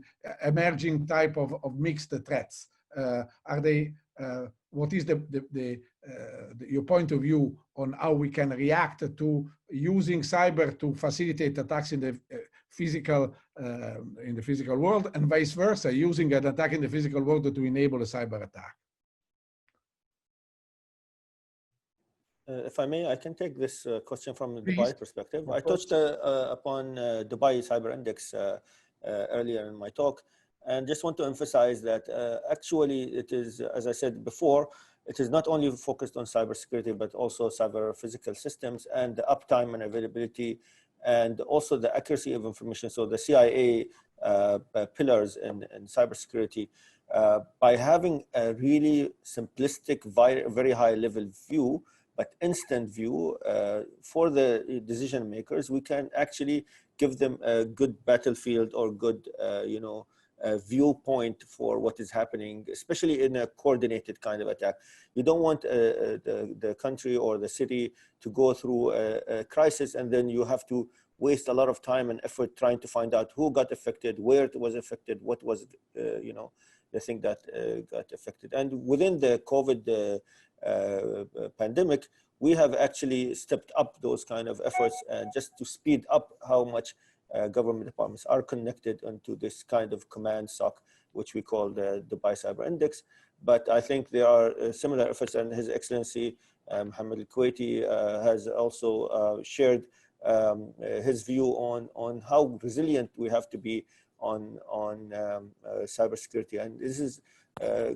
emerging type of mixed threats. Are they? What is your point of view on how we can react to using cyber to facilitate attacks in the physical world, and vice versa, using an attack in the physical world to enable a cyber attack? If I may, I can take this question from the Dubai perspective. I touched upon Dubai Cyber Index earlier in my talk, and just want to emphasize that actually it is, as I said before, it is not only focused on cybersecurity, but also cyber physical systems and the uptime and availability, and also the accuracy of information. So the CIA pillars in cybersecurity, by having a really simplistic, very high level view, but instant view for the decision makers, we can actually give them a good battlefield or good, viewpoint for what is happening, especially in a coordinated kind of attack. You don't want the country or the city to go through a crisis, and then you have to waste a lot of time and effort trying to find out who got affected, where it was affected, what was, the thing that got affected. And within the COVID pandemic, we have actually stepped up those kind of efforts just to speed up how much government departments are connected into this kind of command SOC, which we call the Dubai Cyber Index. But I think there are similar efforts, and His Excellency Mohammed Al-Kuwaiti has also shared his view on how resilient we have to be on cybersecurity. And this is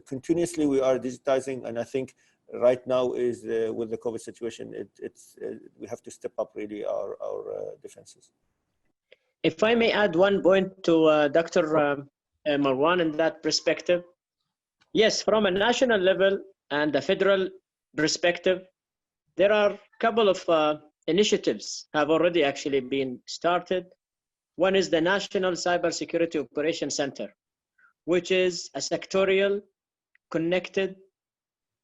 continuously we are digitizing, and I think right now is with the COVID situation, we have to step up really our defenses. If I may add one point to Dr. Marwan in that perspective. Yes, from a national level and a federal perspective, there are a couple of initiatives have already actually been started. One is the National Cybersecurity Operations Center, which is a sectorial connected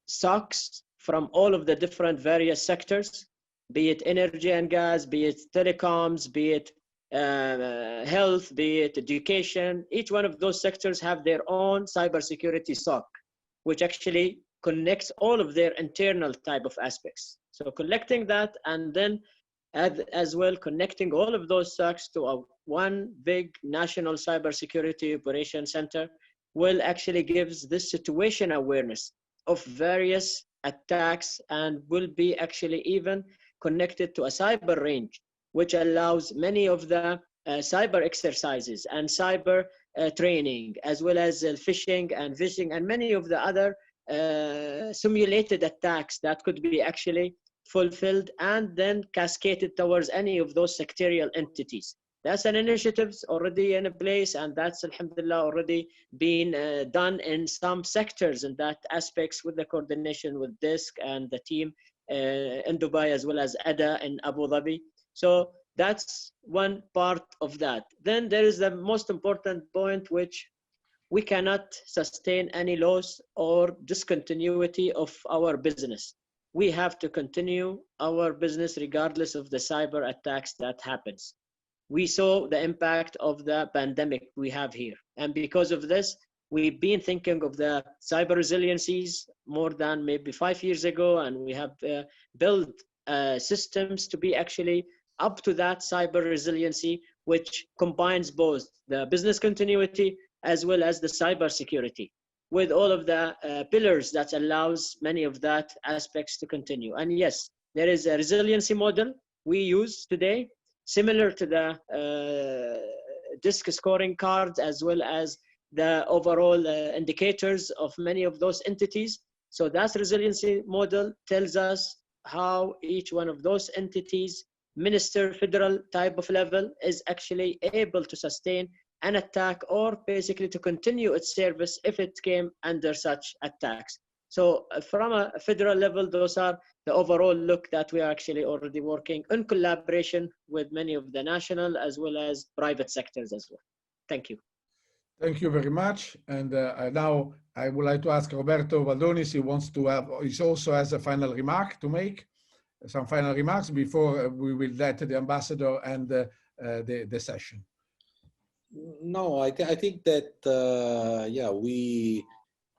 SOCs from all of the different various sectors, be it energy and gas, be it telecoms, be it health, be it education. Each one of those sectors have their own cybersecurity SOC, which actually connects all of their internal type of aspects. So collecting that, and then as well connecting all of those SOCs to one big national cybersecurity operations center will actually gives this situation awareness of various attacks, and will be actually even connected to a cyber range, which allows many of the cyber exercises and cyber training, as well as phishing and phishing, and many of the other simulated attacks that could be actually fulfilled and then cascaded towards any of those sectorial entities. That's an initiative already in place, and that's, alhamdulillah, already been done in some sectors in that aspects, with the coordination with DISC and the team in Dubai, as well as ADA in Abu Dhabi. So that's one part of that. Then there is the most important point, which we cannot sustain any loss or discontinuity of our business. We have to continue our business regardless of the cyber attacks that happens. We saw the impact of the pandemic we have here. And because of this, we've been thinking of the cyber resiliencies more than maybe 5 years ago, and we have built systems to be actually up to that cyber resiliency, which combines both the business continuity as well as the cyber security, with all of the pillars that allows many of that aspects to continue. And yes, there is a resiliency model we use today, similar to the DISC scoring cards, as well as the overall indicators of many of those entities. So that resiliency model tells us how each one of those entities, minister, federal type of level, is actually able to sustain an attack or basically to continue its service if it came under such attacks. So from a federal level, those are the overall look that we are actually already working in collaboration with many of the national as well as private sectors as well. Thank you. Thank you very much. And now I would like to ask Roberto Valdonis, he also has a final remark to make, some final remarks before we will let the ambassador end the session. No, I think that, yeah,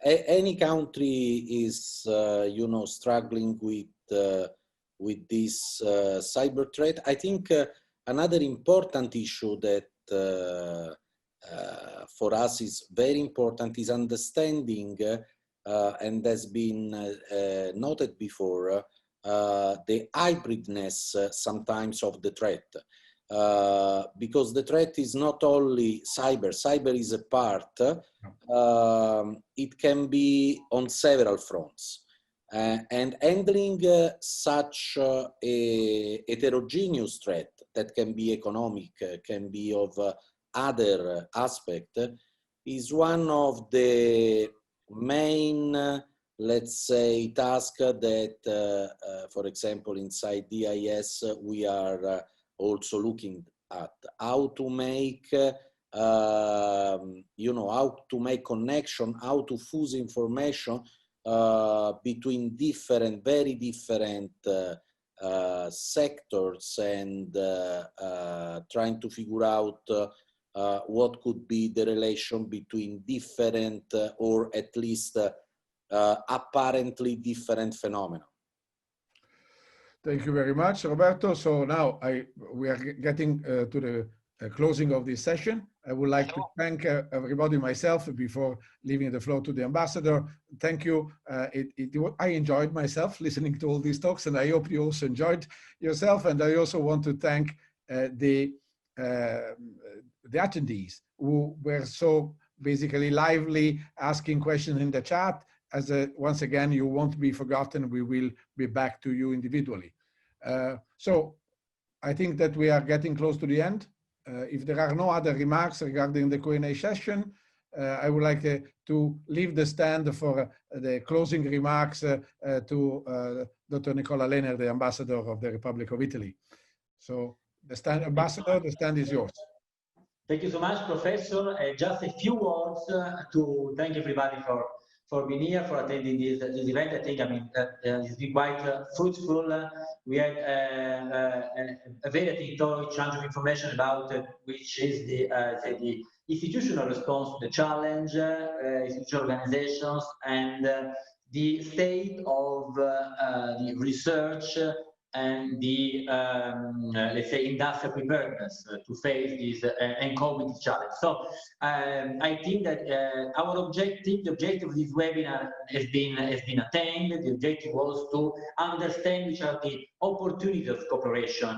any country is, you know, struggling with this cyber threat. I think another important issue that for us is very important is understanding, and has been noted before, the hybridness sometimes of the threat. Because the threat is not only cyber. Cyber is a part. It can be on several fronts. And handling such a heterogeneous threat that can be economic, can be of other aspect, is one of the main, let's say, tasks that, for example, inside DIS, we are also looking at how to make, you know, how to make connection, how to fuse information between different, very different sectors, and trying to figure out what could be the relation between different or at least apparently different phenomena. Thank you very much, Roberto. So now we are getting to the closing of this session. I would like to thank everybody, myself, before leaving the floor to the ambassador. Thank you. I enjoyed myself listening to all these talks, and I hope you also enjoyed yourself. And I also want to thank the attendees who were so basically lively, asking questions in the chat. As once again, you won't be forgotten. We will be back to you individually. So I think that we are getting close to the end. If there are no other remarks regarding the Q&A session, I would like to leave the stand for the closing remarks to Dr. Nicola Lehner, the ambassador of the Republic of Italy. So the stand, ambassador, the stand is yours. Thank you so much, Professor. Just a few words to thank everybody for being here, for attending this event. I think, I mean, it's been quite fruitful. We had a very thorough exchange of information about which is the institutional response to the challenge, institutional organizations, and the state of the research and the, let's say, industrial preparedness to face this and cope with this challenge. So I think that our objective, the objective of this webinar has been attained. The objective was to understand which are the opportunities of cooperation.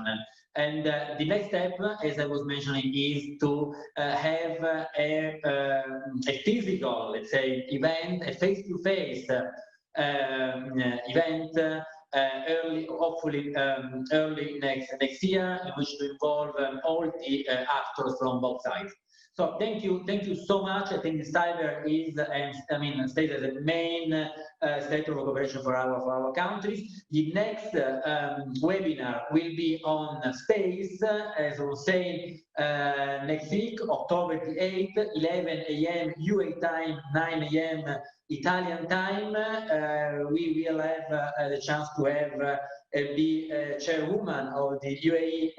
And the next step, as I was mentioning, is to have a physical, let's say, event, a face-to-face event, hopefully early next year, in which to involve all the actors from both sides. So thank you so much. I think the cyber is, and I mean, stays as the main sector of cooperation for our countries. The next webinar will be on space, as I was saying, next week, October the 8th, 11 a.m. UAE time, 9 a.m. Italian time. We will have the chance to have the chairwoman of the UAE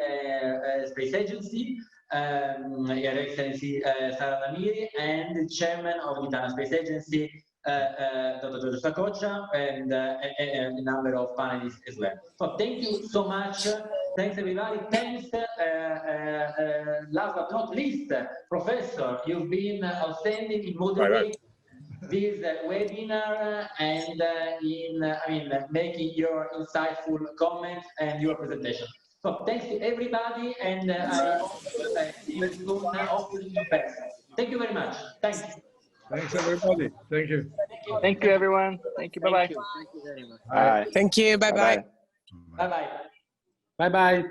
Space Agency, Her Excellency Sara Lamiri, and the chairman of the Italian Space Agency, Dr. Giorgio Sacoccia, and a number of panelists as well. So thank you so much. Thanks, everybody. Thanks, last but not least, Professor, you've been outstanding in moderating this webinar and making your insightful comments and your presentation. So thanks to everybody, and I hope see you soon, hopefully in person. Thank you very much. Thanks. Thanks, everybody. Thank you. Thank you, everyone. Thank you. Bye-bye. Thank you very much. Bye. Thank you. Bye-bye. Bye-bye. Bye-bye.